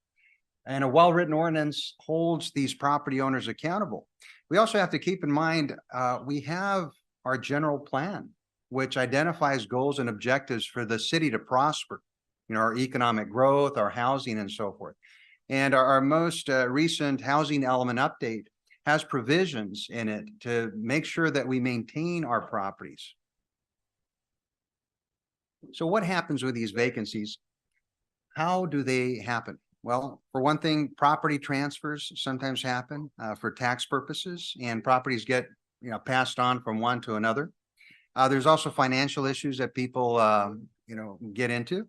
And a well-written ordinance holds these property owners accountable. We also have to keep in mind, we have our general plan, which identifies goals and objectives for the city to prosper, our economic growth, our housing, and so forth. And our most recent housing element update has provisions in it to make sure that we maintain our properties. So what happens with these vacancies? How do they happen? Well, for one thing, property transfers sometimes happen for tax purposes, and properties get passed on from one to another. There's also financial issues that people get into.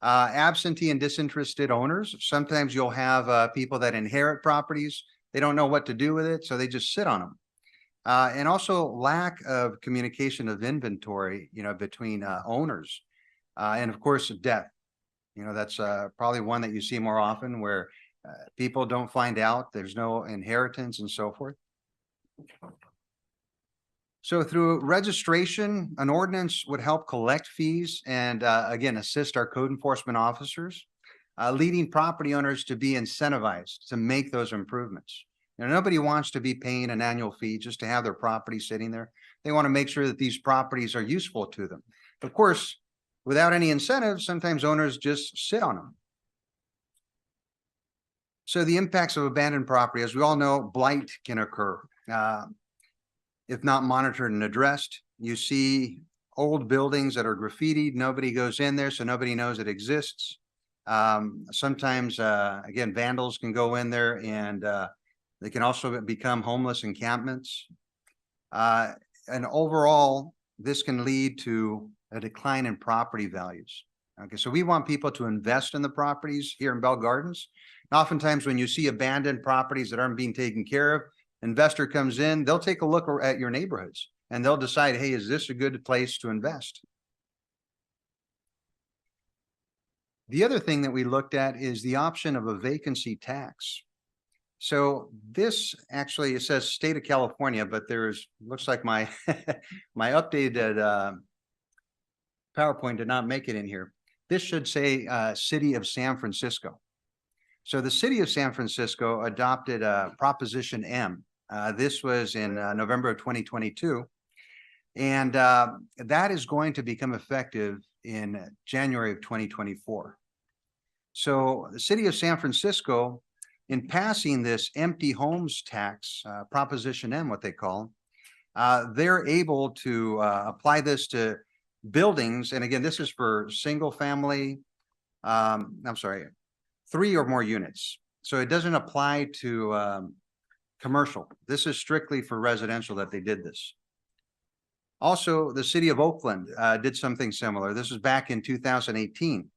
Absentee and disinterested owners. Sometimes you'll have people that inherit properties. They don't know what to do with it, so they just sit on them. And also lack of communication of inventory, between owners. And of course, death. That's probably one that you see more often where people don't find out, there's no inheritance and so forth. So through registration, an ordinance would help collect fees and again, assist our code enforcement officers, leading property owners to be incentivized to make those improvements. Nobody wants to be paying an annual fee just to have their property sitting there. They want to make sure that these properties are useful to them. Of course, without any incentive, sometimes owners just sit on them. So the impacts of abandoned property, as we all know, blight can occur. If not monitored and addressed, you see old buildings that are graffitied, nobody goes in there, so nobody knows it exists. Sometimes, again, vandals can go in there and they can also become homeless encampments. And overall, this can lead to a decline in property values. Okay, so we want people to invest in the properties here in Bell Gardens. And oftentimes when you see abandoned properties that aren't being taken care of, investor comes in, they'll take a look at your neighborhoods and they'll decide, hey, is this a good place to invest? The other thing that we looked at is the option of a vacancy tax. So this actually, it says state of California, but there's, looks like my, my updated PowerPoint did not make it in here. This should say city of San Francisco. So the city of San Francisco adopted Proposition M. This was in November of 2022. And that is going to become effective in January of 2024. So the city of San Francisco, in passing this empty homes tax, Proposition M, what they call, they're able to apply this to buildings. And again, this is for single family, 3 or more units. So it doesn't apply to commercial. This is strictly for residential that they did this. Also, the city of Oakland did something similar. This was back in 2018.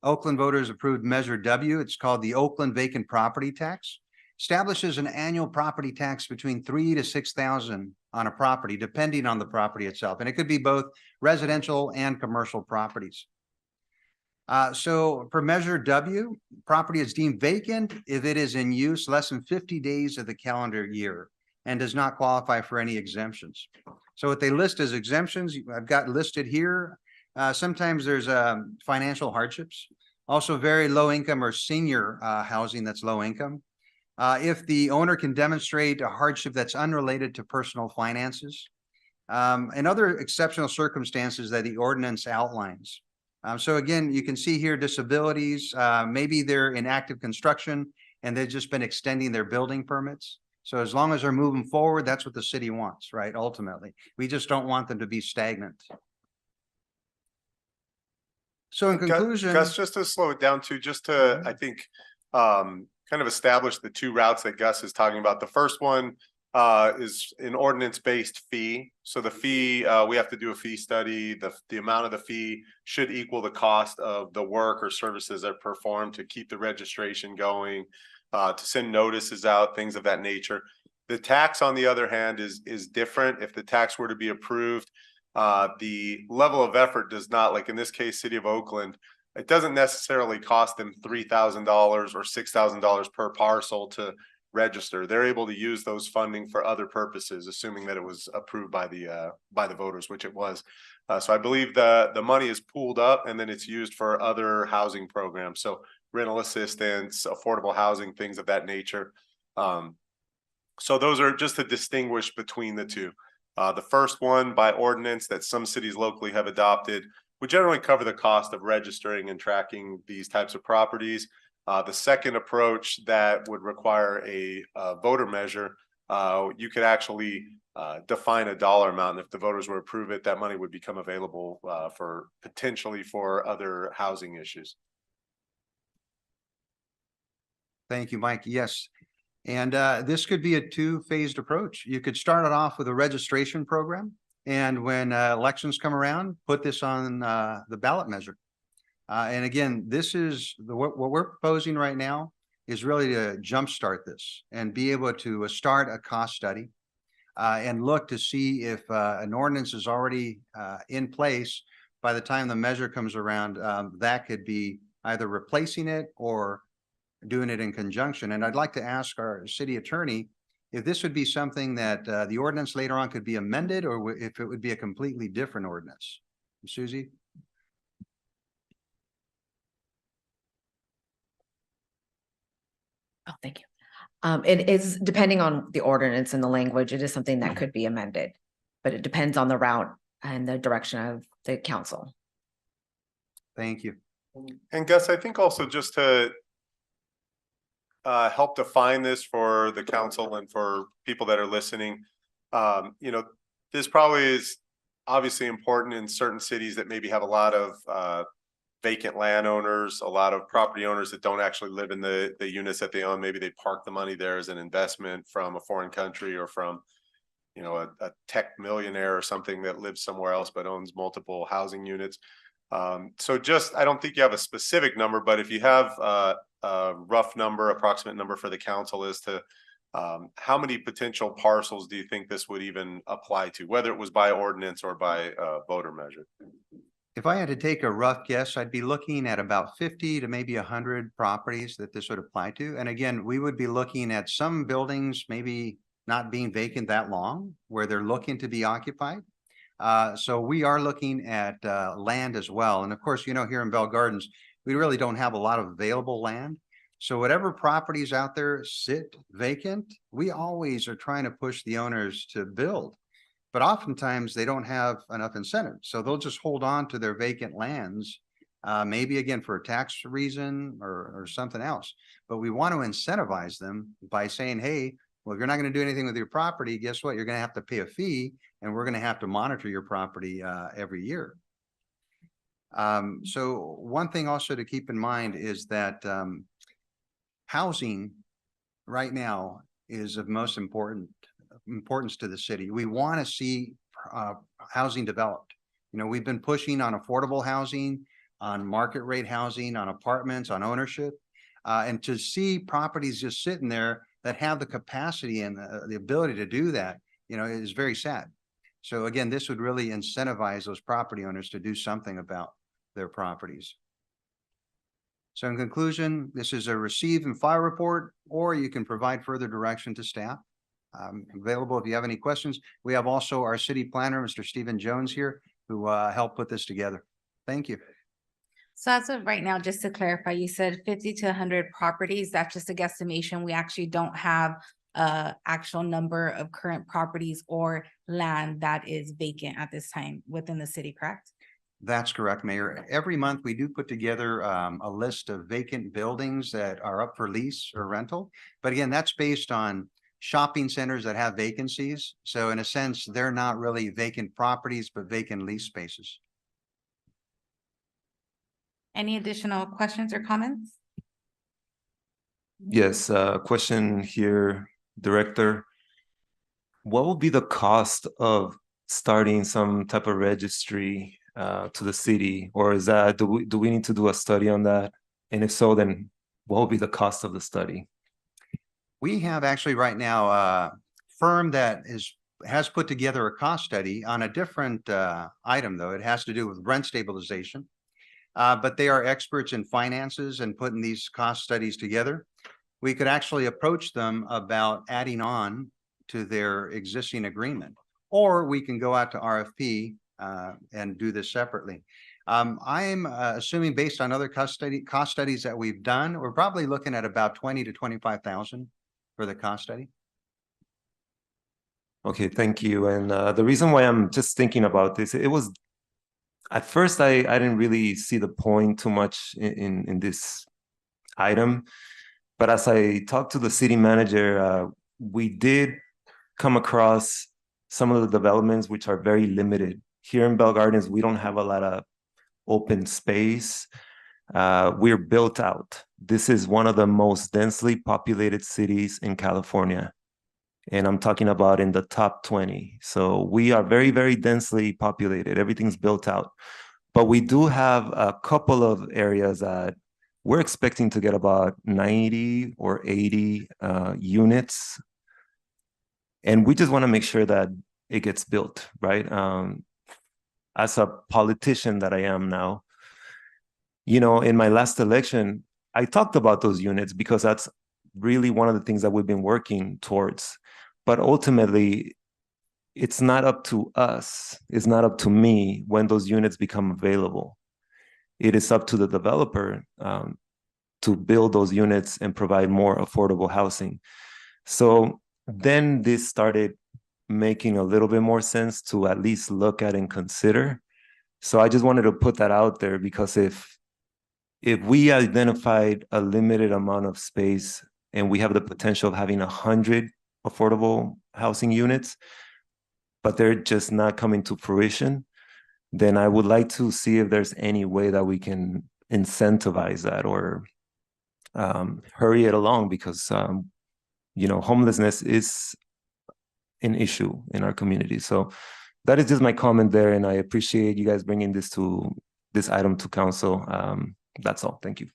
Oakland voters approved Measure W. It's called the Oakland Vacant Property Tax. Establishes an annual property tax between $3,000 to $6,000 on a property, depending on the property itself. And it could be both residential and commercial properties. So for Measure W, property is deemed vacant if it is in use less than 50 days of the calendar year and does not qualify for any exemptions. So what they list as exemptions, I've got listed here. Sometimes there's financial hardships, also very low income or senior housing that's low income. If the owner can demonstrate a hardship that's unrelated to personal finances, and other exceptional circumstances that the ordinance outlines. So again, you can see here disabilities, maybe they're in active construction and they've just been extending their building permits. So as long as they're moving forward, that's what the city wants, right? Ultimately, we just don't want them to be stagnant. So in conclusion, Gus, just to slow it down to, just to, I think, kind of establish the two routes that Gus is talking about. The first one is an ordinance-based fee. So the fee, we have to do a fee study. The amount of the fee should equal the cost of the work or services that are performed to keep the registration going, to send notices out, things of that nature. The tax, on the other hand, is different. If the tax were to be approved, the level of effort does not, like in this case, City of Oakland, it doesn't necessarily cost them $3,000 or $6,000 per parcel to register. They're able to use those funding for other purposes, assuming that it was approved by the voters, which it was. So I believe the money is pooled up and then it's used for other housing programs. So rental assistance, affordable housing, things of that nature. So those are just to distinguish between the two. The first one, by ordinance, that some cities locally have adopted, would generally cover the cost of registering and tracking these types of properties. The second approach that would require a voter measure, you could actually define a dollar amount. And if the voters were to approve it, that money would become available for potentially for other housing issues. thank you, Mike. Yes. And this could be a two-phased approach. You could start it off with a registration program. And when elections come around, put this on the ballot measure. And again, this is what we're proposing right now is really to jumpstart this and be able to start a cost study and look to see if an ordinance is already in place by the time the measure comes around. That could be either replacing it or doing it in conjunction. And I'd like to ask our city attorney if this would be something that the ordinance later on could be amended, or if it would be a completely different ordinance. Susie? Oh, thank you. It is depending on the ordinance and the language, it is something that could be amended. but it depends on the route and the direction of the council. Thank you. And Gus, I think also just to help define this for the council and for people that are listening, you know, this probably is obviously important in certain cities that maybe have a lot of vacant landowners, a lot of property owners that don't actually live in the units that they own. Maybe they park the money there as an investment from a foreign country or from, you know, a tech millionaire or something that lives somewhere else but owns multiple housing units. So just, I don't think you have a specific number, but if you have a rough number, approximate number for the council as to how many potential parcels do you think this would even apply to, whether it was by ordinance or by voter measure? If I had to take a rough guess, I'd be looking at about 50 to maybe 100 properties that this would apply to. And again, we would be looking at some buildings maybe not being vacant that long, where they're looking to be occupied. So we are looking at land as well. And of course, you know, here in Bell Gardens, we really don't have a lot of available land. So whatever properties out there sit vacant, we always are trying to push the owners to build. But oftentimes they don't have enough incentive. So they'll just hold on to their vacant lands, maybe again for a tax reason or something else. But we want to incentivize them by saying, hey, well, if you're not going to do anything with your property, guess what? You're going to have to pay a fee, and we're going to have to monitor your property every year. So one thing also to keep in mind is that housing right now is of most importance to the city. We want to see housing developed. You know, we've been pushing on affordable housing, on market rate housing, on apartments, on ownership, and to see properties just sitting there that have the capacity and the ability to do that, you know, is very sad. So again, this would really incentivize those property owners to do something about their properties. So in conclusion, this is a receive and file report, or you can provide further direction to staff. Available if you have any questions. We have also our city planner, Mr. Stephen Jones here, who helped put this together. Thank you. So as of right now, just to clarify, you said 50 to 100 properties. That's just a guesstimation. We actually don't have actual number of current properties or land that is vacant at this time within the city, correct? That's correct, Mayor. Every month we do put together a list of vacant buildings that are up for lease or rental. But again, that's based on shopping centers that have vacancies. So in a sense, they're not really vacant properties, but vacant lease spaces. Any additional questions or comments? Yes, question here, Director. What will be the cost of starting some type of registry to the city? Or is that, do we need to do a study on that? And if so, then what will be the cost of the study? We have actually right now a firm that has put together a cost study on a different item, though. It has to do with rent stabilization. But they are experts in finances and putting these cost studies together. We could actually approach them about adding on to their existing agreement, or we can go out to RFP and do this separately. I'm assuming based on other cost studies that we've done, we're probably looking at about 20 to 25,000 for the cost study. Okay, thank you. And the reason why I'm just thinking about this, it was at first I didn't really see the point too much in this item, but as I talked to the city manager, we did come across some of the developments which are very limited. Here in Bell Gardens, we don't have a lot of open space. We're built out. This is one of the most densely populated cities in California. And I'm talking about in the top 20. So we are very, very densely populated. Everything's built out. But we do have a couple of areas that we're expecting to get about 90 or 80 units. And we just want to make sure that it gets built, right? As a politician that I am now, you know, in my last election, I talked about those units because that's really one of the things that we've been working towards. But ultimately, it's not up to us. It's not up to me when those units become available. It is up to the developer to build those units and provide more affordable housing. So then this started making a little bit more sense to at least look at and consider. So I just wanted to put that out there, because if we identified a limited amount of space and we have the potential of having 100 affordable housing units, but they're just not coming to fruition, then I would like to see if there's any way that we can incentivize that or hurry it along, because homelessness is an issue in our community. So that is just my comment there, and I appreciate you guys bringing this item to council. That's all. Thank you.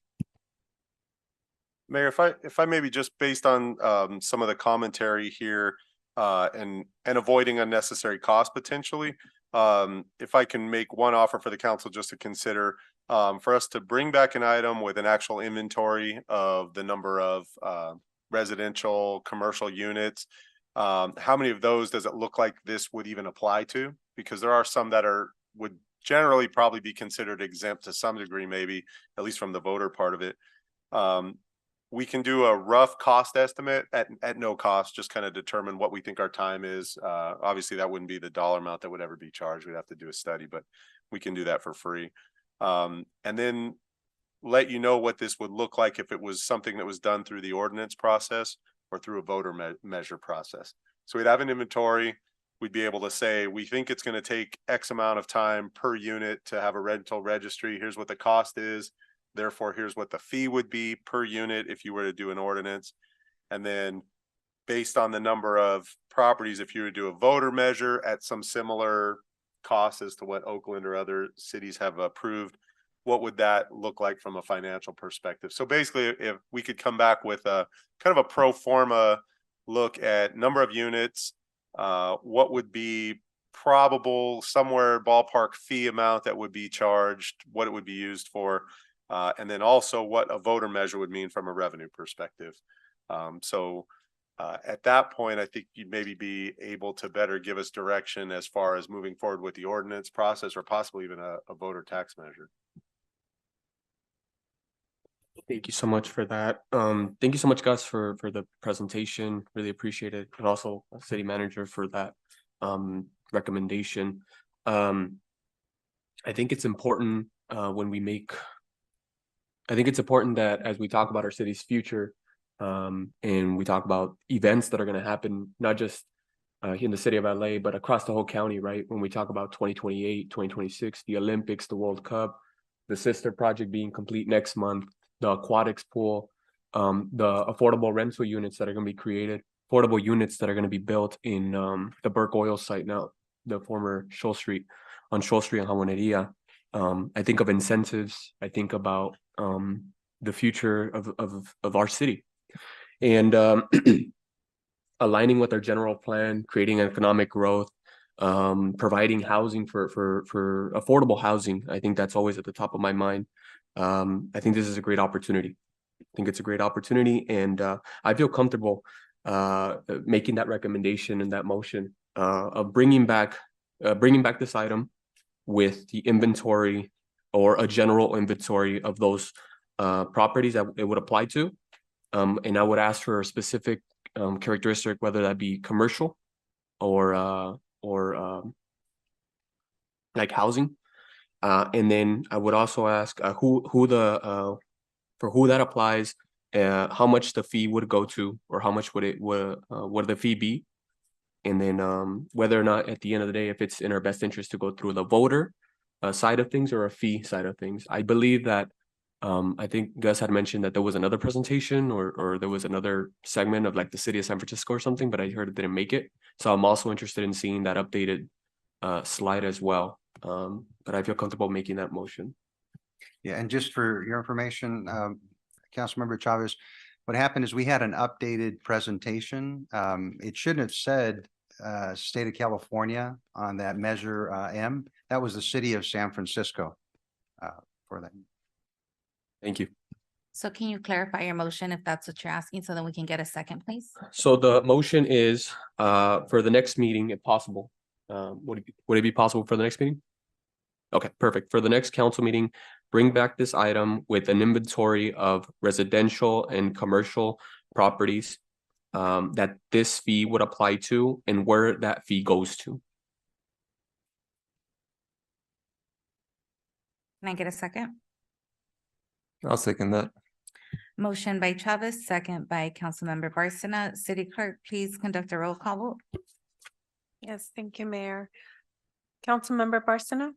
Mayor, if I maybe just based on some of the commentary here and avoiding unnecessary cost potentially, if I can make one offer for the council just to consider, for us to bring back an item with an actual inventory of the number of residential, commercial units. How many of those does it look like this would even apply to? Because there are some that would generally probably be considered exempt to some degree, maybe at least from the voter part of it. We can do a rough cost estimate at no cost, just kind of determine what we think our time is. Obviously that wouldn't be the dollar amount that would ever be charged. We'd have to do a study, but we can do that for free. And then let you know what this would look like if it was something that was done through the ordinance process or through a voter measure process. So we'd have an inventory. We'd be able to say, we think it's going to take X amount of time per unit to have a rental registry. Here's what the cost is. Therefore, here's what the fee would be per unit if you were to do an ordinance. And then based on the number of properties, if you were to do a voter measure at some similar cost as to what Oakland or other cities have approved, what would that look like from a financial perspective? So basically, if we could come back with a kind of a pro forma look at number of units, what would be probable somewhere ballpark fee amount that would be charged, what it would be used for, and then also what a voter measure would mean from a revenue perspective. At that point, I think you'd maybe be able to better give us direction as far as moving forward with the ordinance process or possibly even a voter tax measure. Thank you so much for that. Thank you so much, Gus, for the presentation. Really appreciate it. And also city manager for that recommendation. I think it's important that as we talk about our city's future, and we talk about events that are going to happen, not just in the city of LA, but across the whole county, right? When we talk about 2028, 2026, the Olympics, the World Cup, the Sister project being complete next month, the aquatics pool, the affordable rental units that are going to be created, affordable units that are going to be built in the Burke Oil site now, the former Shoal Street, on Shoal Street and Jamoneria. I think of incentives. I think about the future of our city, and aligning with our general plan, creating economic growth, providing housing for affordable housing. I think that's always at the top of my mind. I think this is a great opportunity. I think it's a great opportunity, and I feel comfortable making that recommendation and that motion of bringing back this item with the inventory or a general inventory of those properties that it would apply to, and I would ask for a specific characteristic, whether that be commercial or like housing. And then I would also ask for who that applies, how much the fee would go to, or how much would the fee be, and then whether or not at the end of the day, if it's in our best interest to go through the voter side of things or a fee side of things. I believe that I think Gus had mentioned that there was another presentation or there was another segment of like the city of San Francisco or something, but I heard it didn't make it. So I'm also interested in seeing that updated slide as well. But I feel comfortable making that motion. Yeah, and just for your information, Councilmember Chavez, what happened is we had an updated presentation. It shouldn't have said state of California on that measure M. That was the city of San Francisco for that. Thank you. So can you clarify your motion if that's what you're asking, so then we can get a second, please? So the motion is for the next meeting, if possible. Would it be possible for the next meeting? Okay, perfect. For the next council meeting, bring back this item with an inventory of residential and commercial properties that this fee would apply to and where that fee goes to. Can I get a second? I'll second that. Motion by Chavez, second by Councilmember Barsina. City Clerk, please conduct a roll call vote. Yes, thank you, Mayor. Councilmember Barsina?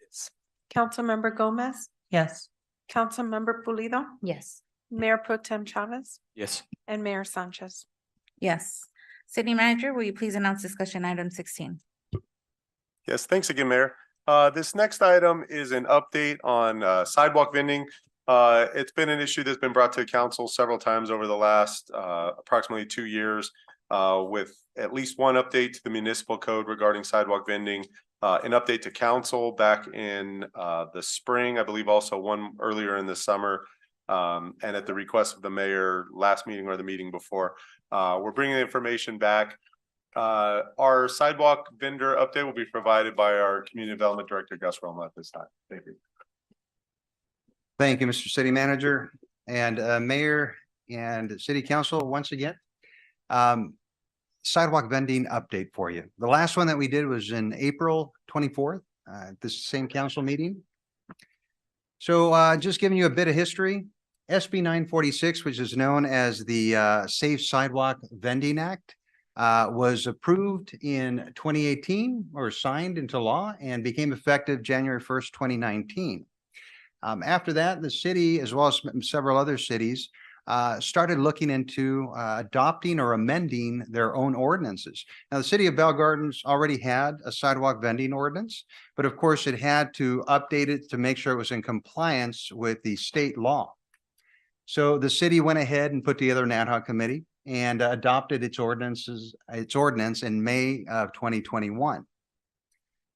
Yes. Councilmember Gomez? Yes. Councilmember Pulido? Yes. Mayor Pro Tem Chavez? Yes. And Mayor Sanchez. Yes. City Manager, will you please announce discussion item 16? Yes, thanks again, Mayor. This next item is an update on sidewalk vending. It's been an issue that's been brought to council several times over the last approximately 2 years with at least one update to the municipal code regarding sidewalk vending, an update to council back in the spring, I believe also one earlier in the summer, and at the request of the mayor last meeting or the meeting before. We're bringing the information back. Our sidewalk vendor update will be provided by our Community Development Director, Gus Roma, at this time. Thank you. Thank you, Mr. City Manager and Mayor and City Council once again. Sidewalk vending update for you. The last one that we did was in April 24th, this same council meeting. So just giving you a bit of history, SB 946, which is known as the Safe Sidewalk Vending Act, was approved in 2018 or signed into law and became effective January 1st, 2019. After that, the city, as well as several other cities, started looking into adopting or amending their own ordinances. Now, the city of Bell Gardens already had a sidewalk vending ordinance, but of course it had to update it to make sure it was in compliance with the state law. So the city went ahead and put together an ad hoc committee and adopted its ordinance in May of 2021.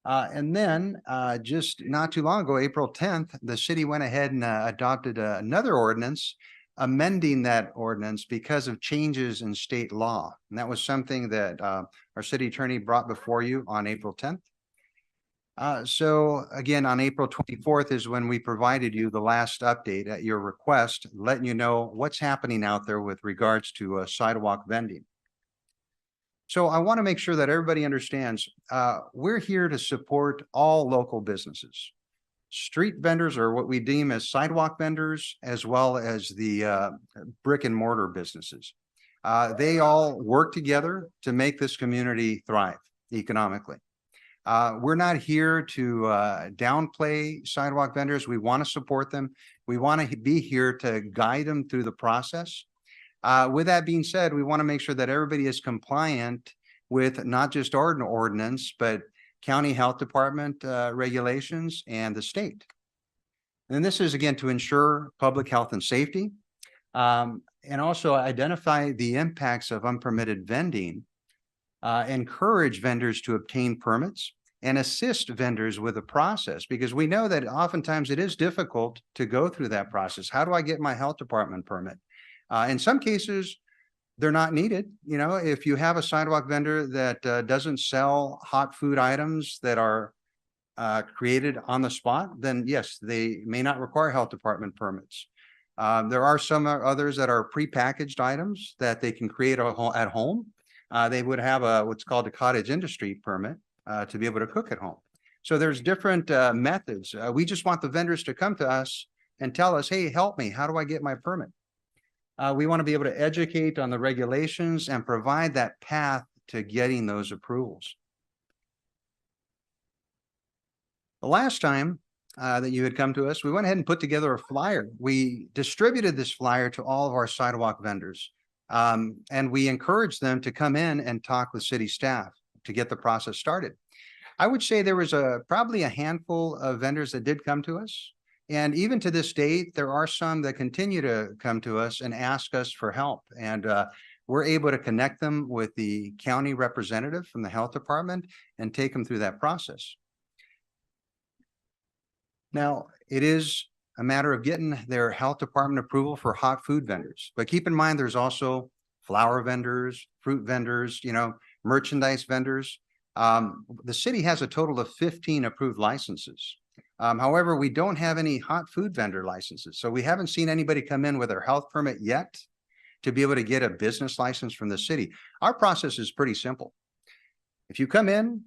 And then just not too long ago, April 10th, the city went ahead and adopted another ordinance, amending that ordinance because of changes in state law. And that was something that our city attorney brought before you on April 10th. So again, on April 24th is when we provided you the last update at your request, letting you know what's happening out there with regards to sidewalk vending. So I want to make sure that everybody understands we're here to support all local businesses. Street vendors are what we deem as sidewalk vendors, as well as the brick and mortar businesses. They all work together to make this community thrive economically. We're not here to downplay sidewalk vendors. We want to support them. We want to be here to guide them through the process. With that being said, we want to make sure that everybody is compliant with not just our ordinance, but county health department regulations and the state. And this is again to ensure public health and safety, and also identify the impacts of unpermitted vending, encourage vendors to obtain permits, and assist vendors with the process, because we know that oftentimes it is difficult to go through that process. How do I get my health department permit? In some cases, they're not needed. You know, if you have a sidewalk vendor that doesn't sell hot food items that are created on the spot, then yes, they may not require health department permits. There are some others that are prepackaged items that they can create at home. They would have what's called a cottage industry permit to be able to cook at home. So there's different methods. We just want the vendors to come to us and tell us, hey, help me. How do I get my permit? We want to be able to educate on the regulations and provide that path to getting those approvals. The last time that you had come to us, we went ahead and put together a flyer. We distributed this flyer to all of our sidewalk vendors, and we encouraged them to come in and talk with city staff to get the process started. I would say there was probably a handful of vendors that did come to us. And even to this date, there are some that continue to come to us and ask us for help. And we're able to connect them with the county representative from the health department and take them through that process. Now, it is a matter of getting their health department approval for hot food vendors. But keep in mind, there's also flower vendors, fruit vendors, you know, merchandise vendors. The city has a total of 15 approved licenses. However, we don't have any hot food vendor licenses. So we haven't seen anybody come in with their health permit yet. to be able to get a business license from the city. Our process is pretty simple. If you come in,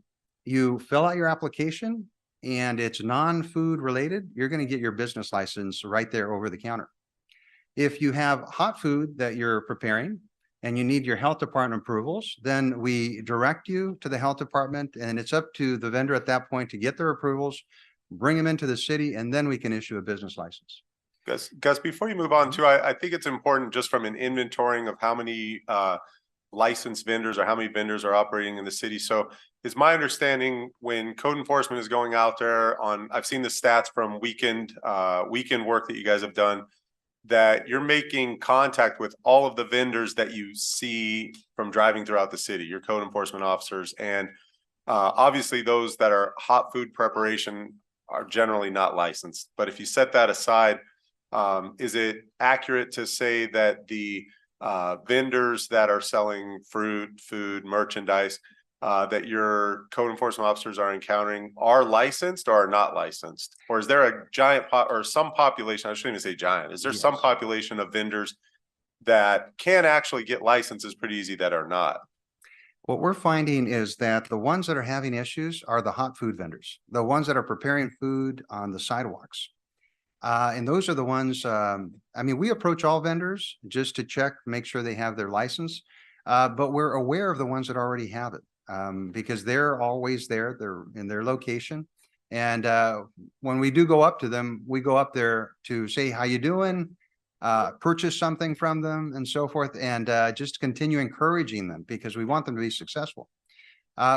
you fill out your application and it's non-food related, you're going to get your business license right there over the counter. If you have hot food that you're preparing and you need your health department approvals, then we direct you to the health department, and it's up to the vendor at that point to get their approvals, bring them into the city, and then we can issue a business license. Gus, before you move on too, I think it's important just from an inventorying of how many licensed vendors or how many vendors are operating in the city. So is my understanding when code enforcement is going out there on, I've seen the stats from weekend work that you guys have done, that you're making contact with all of the vendors that you see from driving throughout the city, your code enforcement officers. And obviously those that are hot food preparation are generally not licensed. But if you set that aside, is it accurate to say that the vendors that are selling fruit, food, merchandise that your code enforcement officers are encountering are licensed or are not licensed? Or is there a giant or some population, I shouldn't even say giant, is there some population of vendors that can actually get licenses pretty easy that are not? What we're finding is that the ones that are having issues are the hot food vendors, the ones that are preparing food on the sidewalks. And those are the ones, I mean, we approach all vendors just to check, make sure they have their license, but we're aware of the ones that already have it. Because they're always there, they're in their location. And when we do go up to them, we go up there to say, how you doing? Purchase something from them and so forth, and just continue encouraging them because we want them to be successful.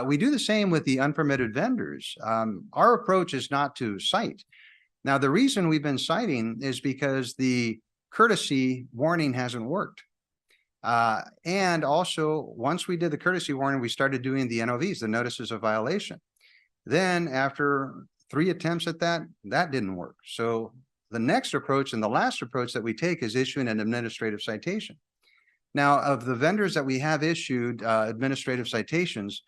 We do the same with the unpermitted vendors. Our approach is not to cite. Now, the reason we've been citing is because the courtesy warning hasn't worked. And also, once we did the courtesy warning, we started doing the NOVs, the notices of violation. Then after 3 attempts at that, that didn't work. So the next approach and the last approach that we take is issuing an administrative citation. Now, of the vendors that we have issued administrative citations,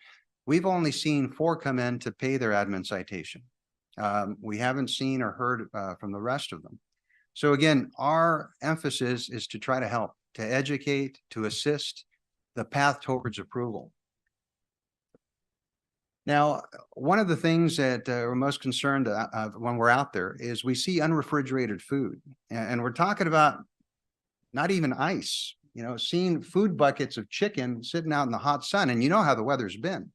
we've only seen 4 come in to pay their admin citation. We haven't seen or heard from the rest of them. So again, our emphasis is to try to help, to educate, to assist the path towards approval. Now, one of the things that we're most concerned when we're out there is we see unrefrigerated food, and we're talking about not even ice, you know, seeing food buckets of chicken sitting out in the hot sun, and you know how the weather's been.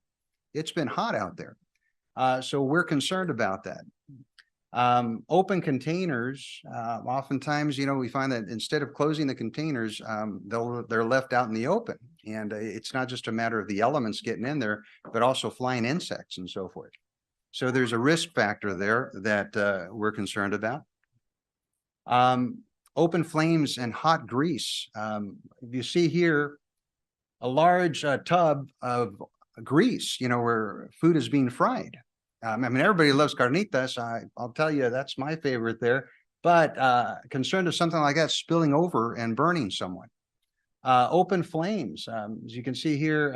It's been hot out there. So we're concerned about that. Open containers, oftentimes, you know, we find that instead of closing the containers, they're left out in the open. And it's not just a matter of the elements getting in there, but also flying insects and so forth. So there's a risk factor there that we're concerned about. Open flames and hot grease. You see here a large tub of grease, you know, where food is being fried. I mean, everybody loves carnitas. I'll tell you, that's my favorite there. But concerned of something like that spilling over and burning someone. Open flames. As you can see here,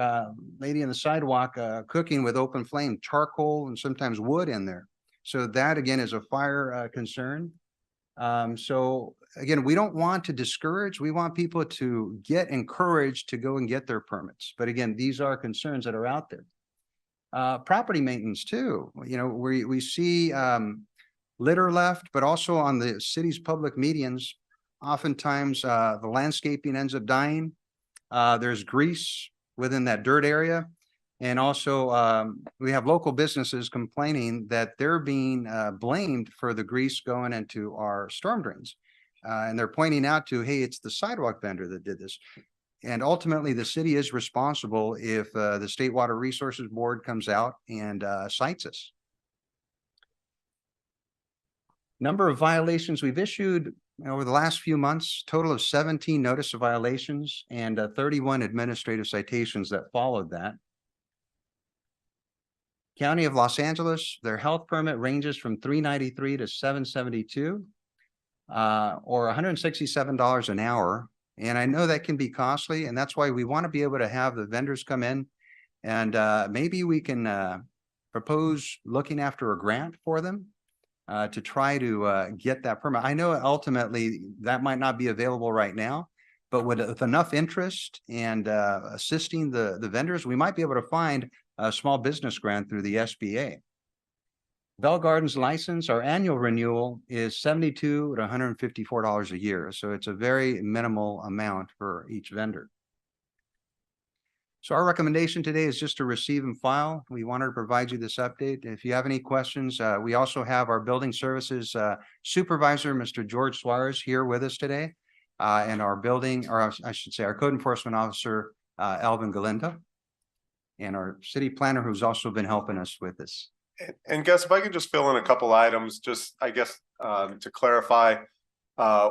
lady in the sidewalk cooking with open flame, charcoal and sometimes wood in there. So that, again, is a fire concern. So, again, we don't want to discourage. We want people to get encouraged to go and get their permits. But again, these are concerns that are out there. Property maintenance too. You know, we see litter left, but also on the city's public medians, oftentimes the landscaping ends up dying. There's grease within that dirt area. And also we have local businesses complaining that they're being blamed for the grease going into our storm drains. And they're pointing out to, hey, it's the sidewalk vendor that did this. And ultimately, the city is responsible if the State Water Resources Board comes out and cites us. Number of violations we've issued over the last few months, total of 17 notice of violations and 31 administrative citations that followed that. County of Los Angeles, their health permit ranges from $393 to $772 or $167 an hour. And I know that can be costly, and that's why we want to be able to have the vendors come in and maybe we can propose looking after a grant for them to try to get that permit. I know ultimately that might not be available right now, But with enough interest and assisting the vendors, we might be able to find a small business grant through the SBA. Bell Gardens license, our annual renewal is $72 to $154 a year. So it's a very minimal amount for each vendor. So our recommendation today is just to receive and file. We wanted to provide you this update. If you have any questions, we also have our building services supervisor, Mr. George Suarez, here with us today. And our building, or I should say our code enforcement officer, Alvin Galindo, and our city planner, who's also been helping us with this. And Gus, if I could just fill in a couple items, just I guess to clarify,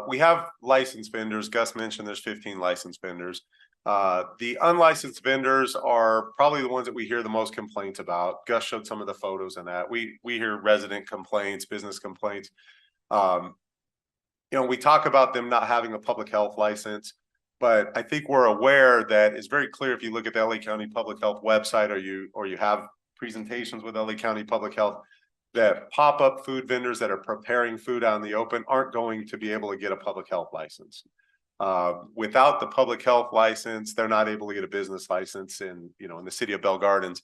we have licensed vendors. Gus mentioned there's 15 licensed vendors. The unlicensed vendors are probably the ones that we hear the most complaints about. Gus showed some of the photos in that. We hear resident complaints, business complaints. We talk about them not having a public health license, but I think we're aware that it's very clear if you look at the LA County Public Health website or you have presentations with LA County Public Health, that pop-up food vendors that are preparing food out in the open aren't going to be able to get a public health license. Without the public health license, they're not able to get a business license in the city of Bell Gardens.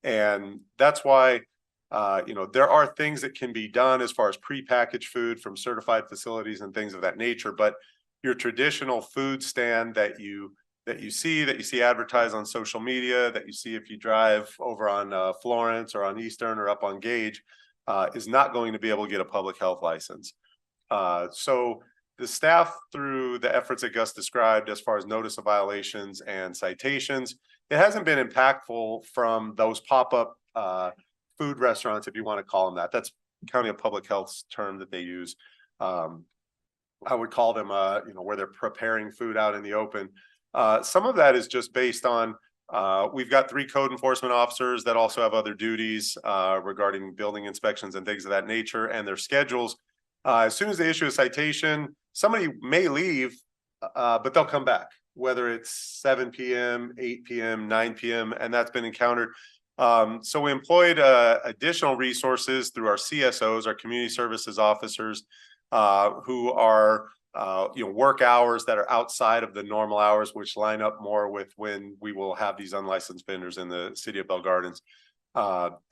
And that's why, there are things that can be done as far as prepackaged food from certified facilities and things of that nature. But your traditional food stand that you see advertised on social media, that you see if you drive over on Florence or on Eastern or up on Gage, is not going to be able to get a public health license. So the staff, through the efforts that Gus described as far as notice of violations and citations, it hasn't been impactful from those pop-up food restaurants, if you want to call them that. That's County of Public Health's term that they use. I would call them, where they're preparing food out in the open. Some of that is just based on, we've got 3 code enforcement officers that also have other duties regarding building inspections and things of that nature, and their schedules. As soon as they issue a citation, somebody may leave, but they'll come back, whether it's 7 p.m., 8 p.m., 9 p.m., and that's been encountered. So we employed additional resources through our CSOs, our community services officers, who are work hours that are outside of the normal hours, which line up more with when we will have these unlicensed vendors in the city of Bell Gardens.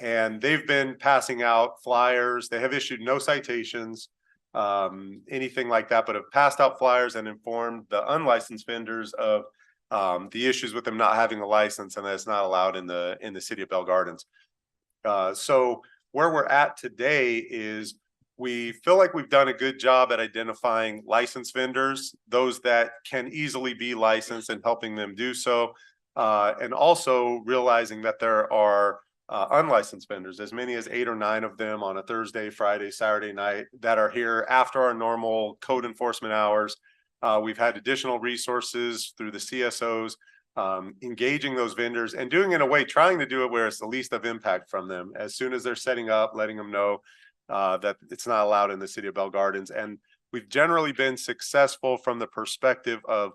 And they've been passing out flyers. They have issued no citations, anything like that, but have passed out flyers and informed the unlicensed vendors of the issues with them not having a license, and that it's not allowed in the city of Bell Gardens. So where we're at today is we feel like we've done a good job at identifying licensed vendors, those that can easily be licensed, and helping them do so. And also realizing that there are unlicensed vendors, as many as 8 or 9 of them on a Thursday, Friday, Saturday night, that are here after our normal code enforcement hours. We've had additional resources through the CSOs, engaging those vendors and doing it in a way, trying to do it where it's the least of impact from them. As soon as they're setting up, letting them know that it's not allowed in the city of Bell Gardens. And we've generally been successful from the perspective of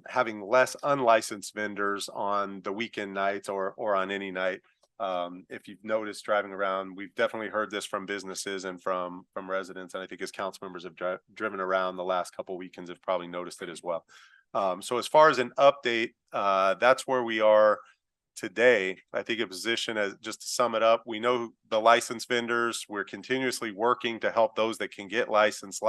having less unlicensed vendors on the weekend nights or on any night. If you've noticed driving around, we've definitely heard this from businesses and from residents. And I think as council members have driven around the last couple of weekends, have probably noticed it as well. So as far as an update, that's where we are today. I think a position, as just to sum it up, we know the licensed vendors, we're continuously working to help those that can get license,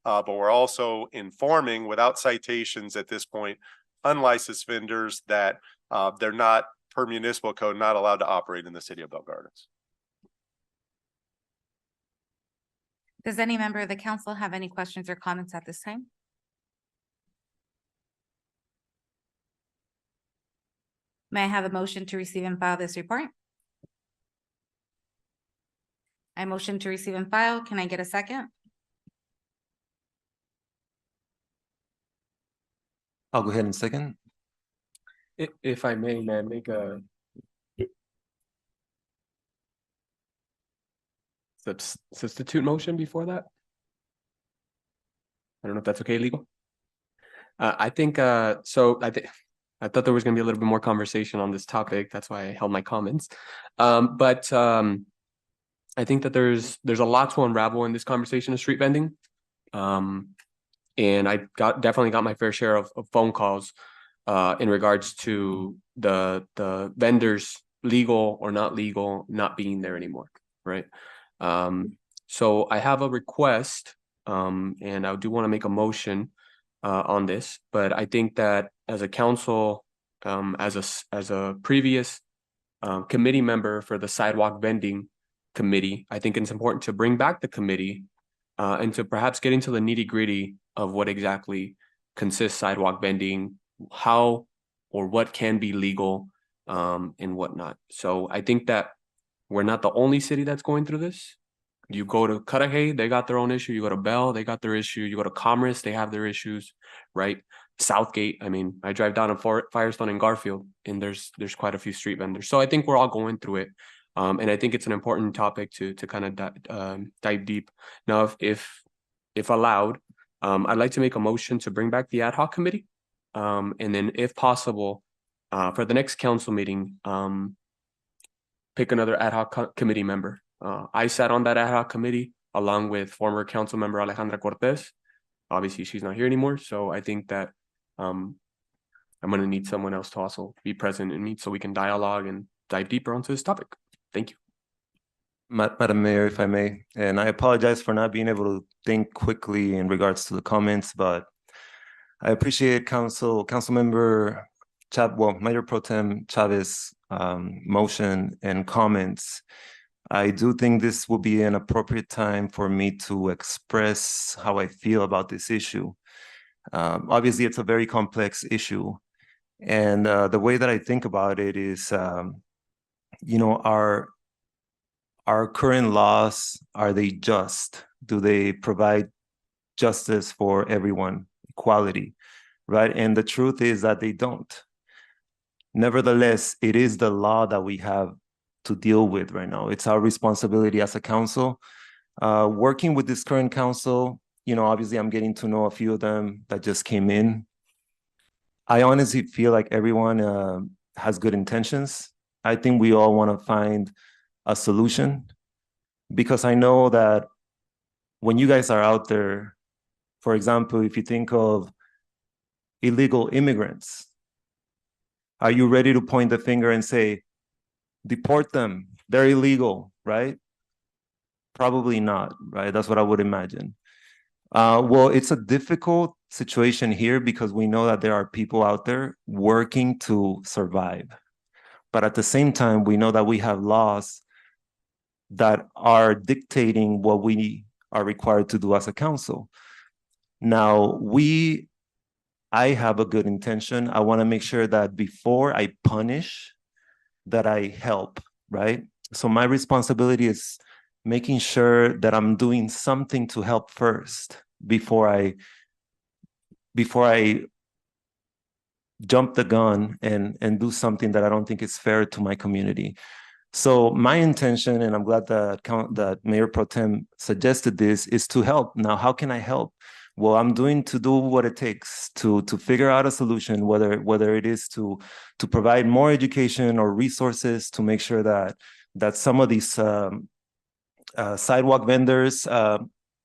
but we're also informing, without citations at this point, unlicensed vendors that they're not, per municipal code, not allowed to operate in the city of Bell Gardens. Does any member of the council have any questions or comments at this time? May I have a motion to receive and file this report? I motion to receive and file. Can I get a second? I'll go ahead and second. If I may I make a substitute motion before that? I don't know if that's okay, legal. I think so. I thought there was going to be a little bit more conversation on this topic. That's why I held my comments. But I think that there's a lot to unravel in this conversation of street vending. And I definitely got my fair share of phone calls in regards to the vendors, legal or not legal, not being there anymore, right? So I have a request, and I do want to make a motion on this, but I think that as a council, as a previous committee member for the sidewalk vending committee, I think it's important to bring back the committee and to perhaps get into the nitty-gritty of what exactly consists sidewalk vending, how or what can be legal, and whatnot. So I think that we're not the only city that's going through this. You go to Cudahy, they got their own issue. You go to Bell, they got their issue. You go to Commerce, they have their issues, right? Southgate, I mean, I drive down to Firestone and Garfield, and there's quite a few street vendors. So I think we're all going through it. And I think it's an important topic to kind of dive deep. Now, if allowed, I'd like to make a motion to bring back the ad hoc committee. And then if possible, for the next council meeting, pick another ad hoc committee member. I sat on that ad hoc committee along with former council member Alejandra Cortez. Obviously, she's not here anymore. So I think that I'm going to need someone else to also be present and meet so we can dialogue and dive deeper onto this topic. Thank you. Madam Mayor, if I may, and I apologize for not being able to think quickly in regards to the comments, but I appreciate Councilmember Mayor Pro Tem Chavez motion and comments. I do think this will be an appropriate time for me to express how I feel about this issue. Obviously, it's a very complex issue. And the way that I think about it is, you know, our current laws, are they just? Do they provide justice for everyone, equality, right? And the truth is that they don't. Nevertheless, it is the law that we have to deal with right now. It's our responsibility as a council. Working with this current council, you know, obviously I'm getting to know a few of them that just came in. I honestly feel like everyone has good intentions. I think we all want to find a solution, because I know that when you guys are out there, for example, if you think of illegal immigrants, are you ready to point the finger and say, deport them, they're illegal, right? Probably not, right? That's what I would imagine. Well, it's a difficult situation here because we know that there are people out there working to survive. But at the same time, we know that we have laws that are dictating what we are required to do as a council. Now, I have a good intention. I want to make sure that before I punish, that I help, right? So my responsibility is making sure that I'm doing something to help first before I jump the gun and do something that I don't think is fair to my community. So my intention, and I'm glad that Mayor Pro Tem suggested this, is to help. Now, how can I help? Well, I'm doing to do what it takes to figure out a solution, whether it is to provide more education or resources to make sure that some of these sidewalk vendors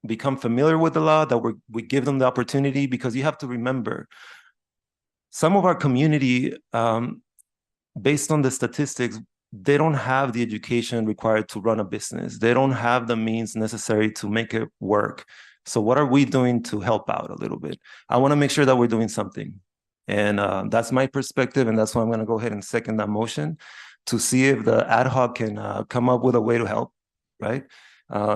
become familiar with the law, that we give them the opportunity, because you have to remember, some of our community, based on the statistics, they don't have the education required to run a business. They don't have the means necessary to make it work. So what are we doing to help out a little bit? I want to make sure that we're doing something. And that's my perspective. And that's why I'm going to go ahead and second that motion to see if the ad hoc can come up with a way to help, right?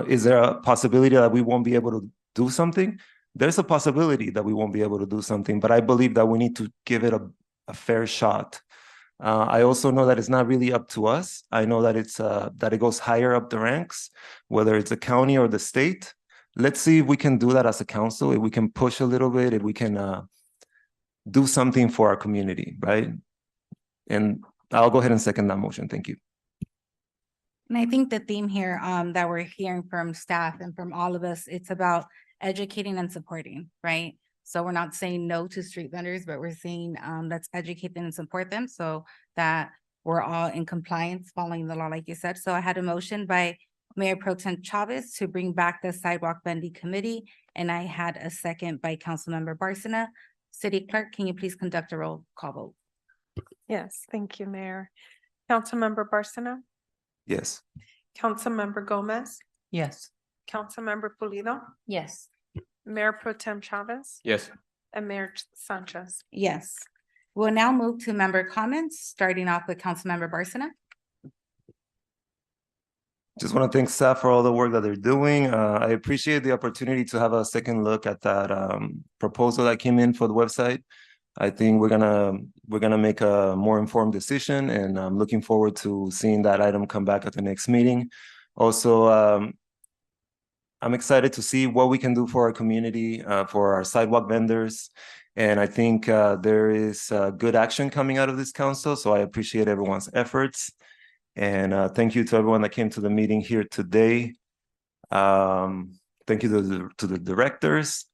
Is there a possibility that we won't be able to do something? There's a possibility that we won't be able to do something, but I believe that we need to give it a fair shot. I also know that it's not really up to us. I know that that it goes higher up the ranks, whether it's the county or the state. Let's see if we can do that as a council, if we can push a little bit, if we can do something for our community, right? And I'll go ahead and second that motion. Thank you. And I think the theme here that we're hearing from staff and from all of us, it's about educating and supporting, right? So we're not saying no to street vendors, but we're saying let's educate them and support them so that we're all in compliance following the law, like you said. So I had a motion by Mayor Pro Tem Chavez to bring back the Sidewalk Bendy Committee, and I had a second by Councilmember Barsina. City Clerk, can you please conduct a roll call vote? Yes, thank you, Mayor. Councilmember Barsina, Yes. Councilmember Gomez, Yes. Councilmember Pulido, Yes. Mayor Pro Tem Chavez, Yes. and Mayor Sanchez. Yes. We'll now move to member comments, starting off with Councilmember Barsina. Just want to thank staff for all the work that they're doing. I appreciate the opportunity to have a second look at that proposal that came in for the website. I think we're gonna make a more informed decision, and I'm looking forward to seeing that item come back at the next meeting. Also, I'm excited to see what we can do for our community, for our sidewalk vendors. And I think there is good action coming out of this council, so I appreciate everyone's efforts. And thank you to everyone that came to the meeting here today. Thank you to the directors.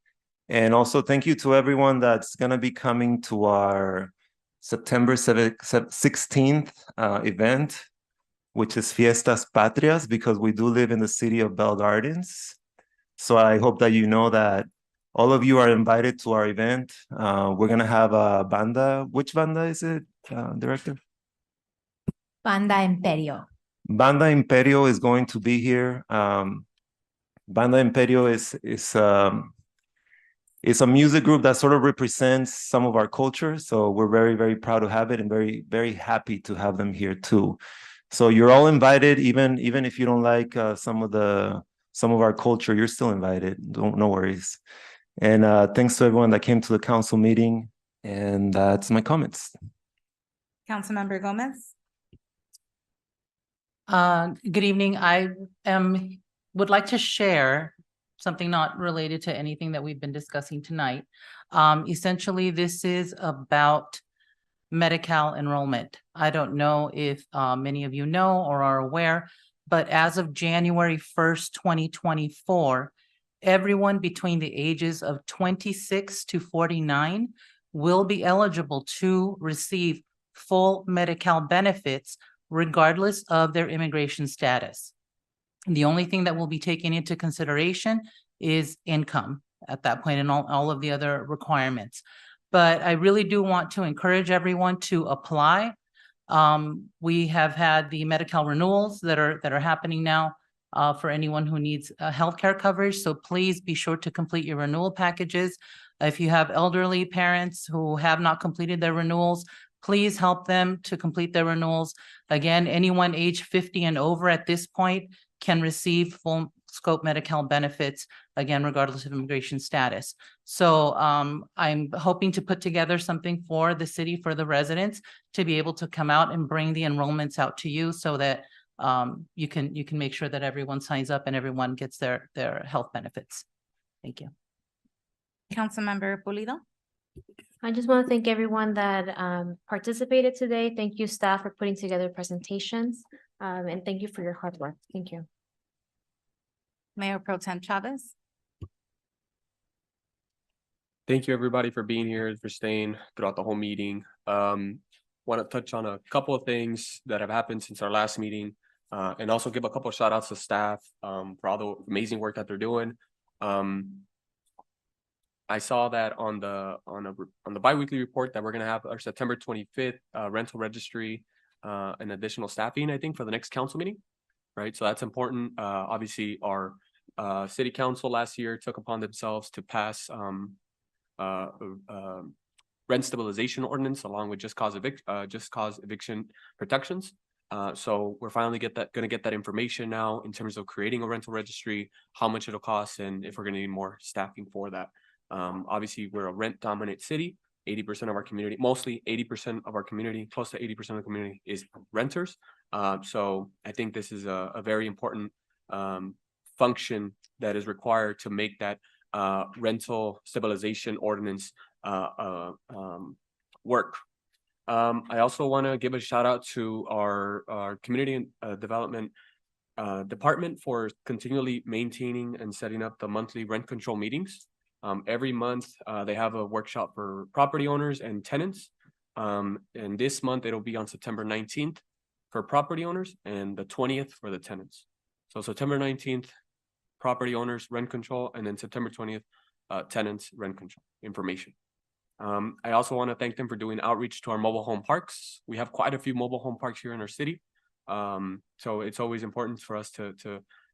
And also thank you to everyone that's gonna be coming to our September 16th event, which is Fiestas Patrias, because we do live in the city of Bell Gardens. So I hope that you know that all of you are invited to our event. We're gonna have a banda. Which banda is it, Director? Banda Imperio. Banda Imperio is going to be here. Banda Imperio is a music group that sort of represents some of our culture. So we're very, very proud to have it, and very, very happy to have them here too. So you're all invited, even if you don't like some of our culture, you're still invited. No worries. And thanks to everyone that came to the council meeting. And that's my comments. Councilmember Gomez. Good evening. I would like to share something not related to anything that we've been discussing tonight. Essentially, this is about Medi-Cal enrollment. I don't know if many of you know or are aware, but as of January 1st, 2024, everyone between the ages of 26 to 49 will be eligible to receive full Medi-Cal benefits regardless of their immigration status. The only thing that will be taken into consideration is income at that point, and all of the other requirements. But I really do want to encourage everyone to apply. We have had the Medi-Cal renewals that are happening now for anyone who needs healthcare coverage. So please be sure to complete your renewal packages. If you have elderly parents who have not completed their renewals, please help them to complete their renewals. Again, anyone age 50 and over at this point can receive full scope Medi-Cal benefits, again, regardless of immigration status. So I'm hoping to put together something for the city, for the residents, to be able to come out and bring the enrollments out to you so that you can make sure that everyone signs up and everyone gets their health benefits. Thank you. Councilmember Pulido. I just want to thank everyone that participated today. Thank you, staff, for putting together presentations. And thank you for your hard work. Thank you. Mayor Pro Tem Chavez. Thank you, everybody, for being here, for staying throughout the whole meeting. Want to touch on a couple of things that have happened since our last meeting, and also give a couple of shout outs to staff for all the amazing work that they're doing. I saw that on the biweekly report that we're going to have our September 25th rental registry, and additional staffing, I think, for the next council meeting, right? So that's important. Obviously, our city council last year took upon themselves to pass rent stabilization ordinance along with just cause eviction protections. So we're finally going to get that information now in terms of creating a rental registry, how much it'll cost, and if we're going to need more staffing for that. Obviously, we're a rent dominant city. 80% of our community, mostly 80% of our community, close to 80% of the community is renters. So I think this is a very important function that is required to make that rental stabilization ordinance work. I also want to give a shout out to our community development department for continually maintaining and setting up the monthly rent control meetings. Every month they have a workshop for property owners and tenants. And this month it'll be on September 19th for property owners and the 20th for the tenants. So September 19th, property owners, rent control, and then September 20th, tenants, rent control information. I also want to thank them for doing outreach to our mobile home parks. We have quite a few mobile home parks here in our city. So it's always important for us to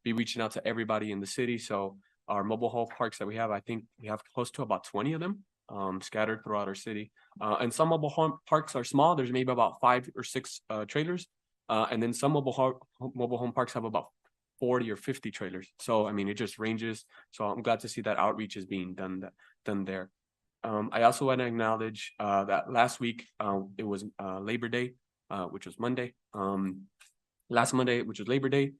be reaching out to everybody in the city. So our mobile home parks that we have, I think we have close to about 20 of them scattered throughout our city. And some mobile home parks are small. There's maybe about 5 or 6 trailers. And then some mobile home parks have about 40 or 50 trailers. So, I mean, it just ranges. So I'm glad to see that outreach is being done there. I also want to acknowledge that last week it was Labor Day, which was Monday. Last Monday, which was Labor Day,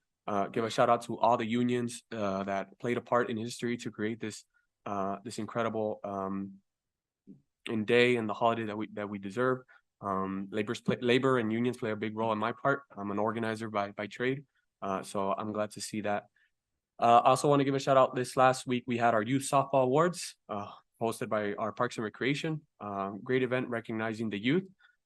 give a shout out to all the unions that played a part in history to create this incredible day and the holiday that we deserve. Labor and unions play a big role in my part. I'm an organizer by trade, so I'm glad to see that. I also want to give a shout out. This last week we had our youth softball awards hosted by our Parks and Recreation. Great event recognizing the youth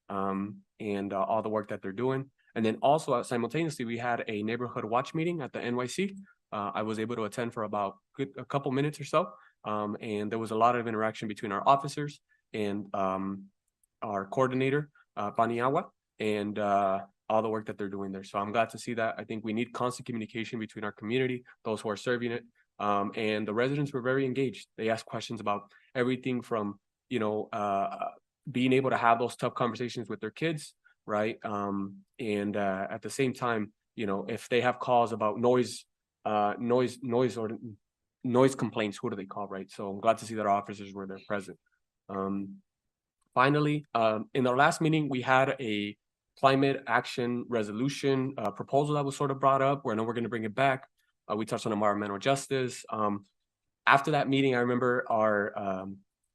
and all the work that they're doing. And then also simultaneously, we had a neighborhood watch meeting at the NYC. I was able to attend for about a couple minutes or so. And there was a lot of interaction between our officers and our coordinator, Paniagua, and all the work that they're doing there. So I'm glad to see that. I think we need constant communication between our community, those who are serving it. And the residents were very engaged. They asked questions about everything from, being able to have those tough conversations with their kids, right? And at the same time, if they have calls about noise complaints, who do they call, right? So I'm glad to see that our officers were there present. Finally, in our last meeting, we had a climate action resolution proposal that was sort of brought up. I know we're going to bring it back. We touched on environmental justice. After that meeting, I remember our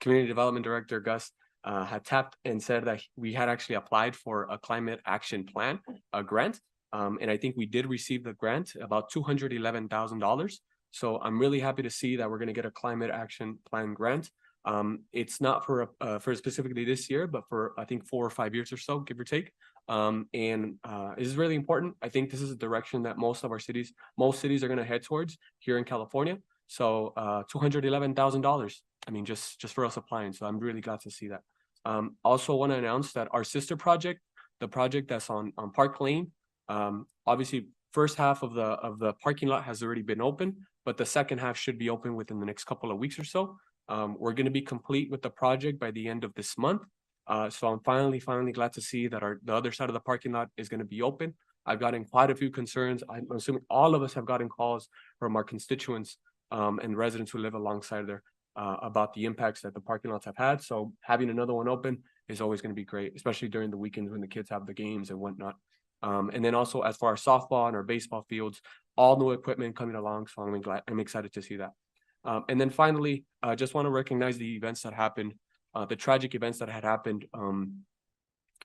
community development director, Gus, had tapped and said that we had actually applied for a climate action plan, a grant. And I think we did receive the grant, about $211,000. So I'm really happy to see that we're going to get a climate action plan grant. It's not for specifically this year, but for I think 4 or 5 years or so, give or take. And this is really important. I think this is a direction that most cities are going to head towards here in California. So $211,000. I mean, just for us applying. So I'm really glad to see that. Also want to announce that our sister project, the project that's on Park Lane, obviously first half of the parking lot has already been open, but the second half should be open within the next couple of weeks or so. We're going to be complete with the project by the end of this month. So I'm finally glad to see that the other side of the parking lot is going to be open. I've gotten quite a few concerns. I'm assuming all of us have gotten calls from our constituents and residents who live alongside there about the impacts that the parking lots have had. So having another one open is always going to be great, especially during the weekends when the kids have the games and whatnot. And then also as far as softball and our baseball fields, all new equipment coming along. So I'm excited to see that. And then finally, I just want to recognize the events that happened, the tragic events that had happened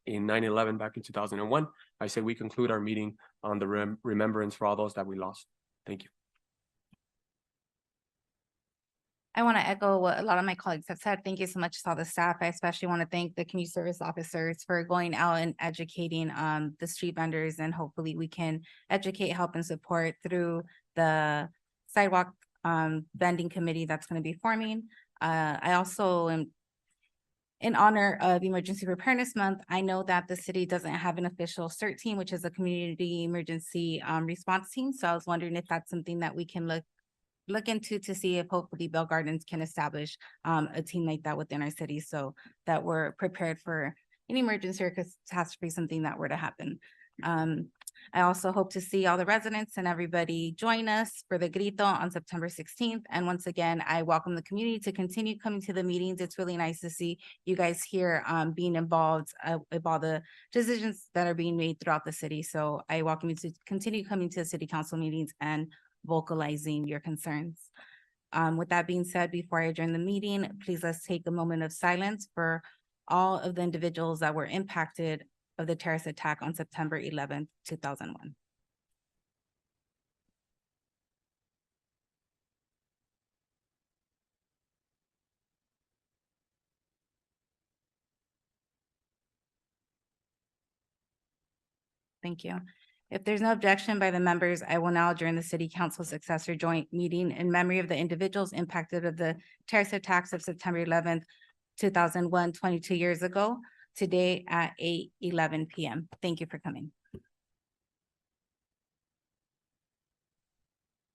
in 9/11 back in 2001. I say we conclude our meeting on the remembrance for all those that we lost. Thank you. I want to echo what a lot of my colleagues have said. Thank you so much to all the staff. I especially want to thank the community service officers for going out and educating the street vendors, and hopefully we can educate, help, and support through the sidewalk vending committee that's going to be forming. I also am in honor of Emergency Preparedness Month. I know that the city doesn't have an official CERT team, which is a community emergency response team. So I was wondering if that's something that we can look into to see if hopefully Bell Gardens can establish a team like that within our city, so that we're prepared for any emergency or catastrophe, something that were to happen. I also hope to see all the residents and everybody join us for the Grito on September 16th. And once again, I welcome the community to continue coming to the meetings. It's really nice to see you guys here being involved with all the decisions that are being made throughout the city. So I welcome you to continue coming to the city council meetings and vocalizing your concerns. With that being said, before I adjourn the meeting, please let's take a moment of silence for all of the individuals that were impacted of the terrorist attack on September 11th, 2001. Thank you. If there's no objection by the members, I will now adjourn the city council successor joint meeting in memory of the individuals impacted of the terrorist attacks of September 11th, 2001, 22 years ago, today at 8:11 PM. Thank you for coming.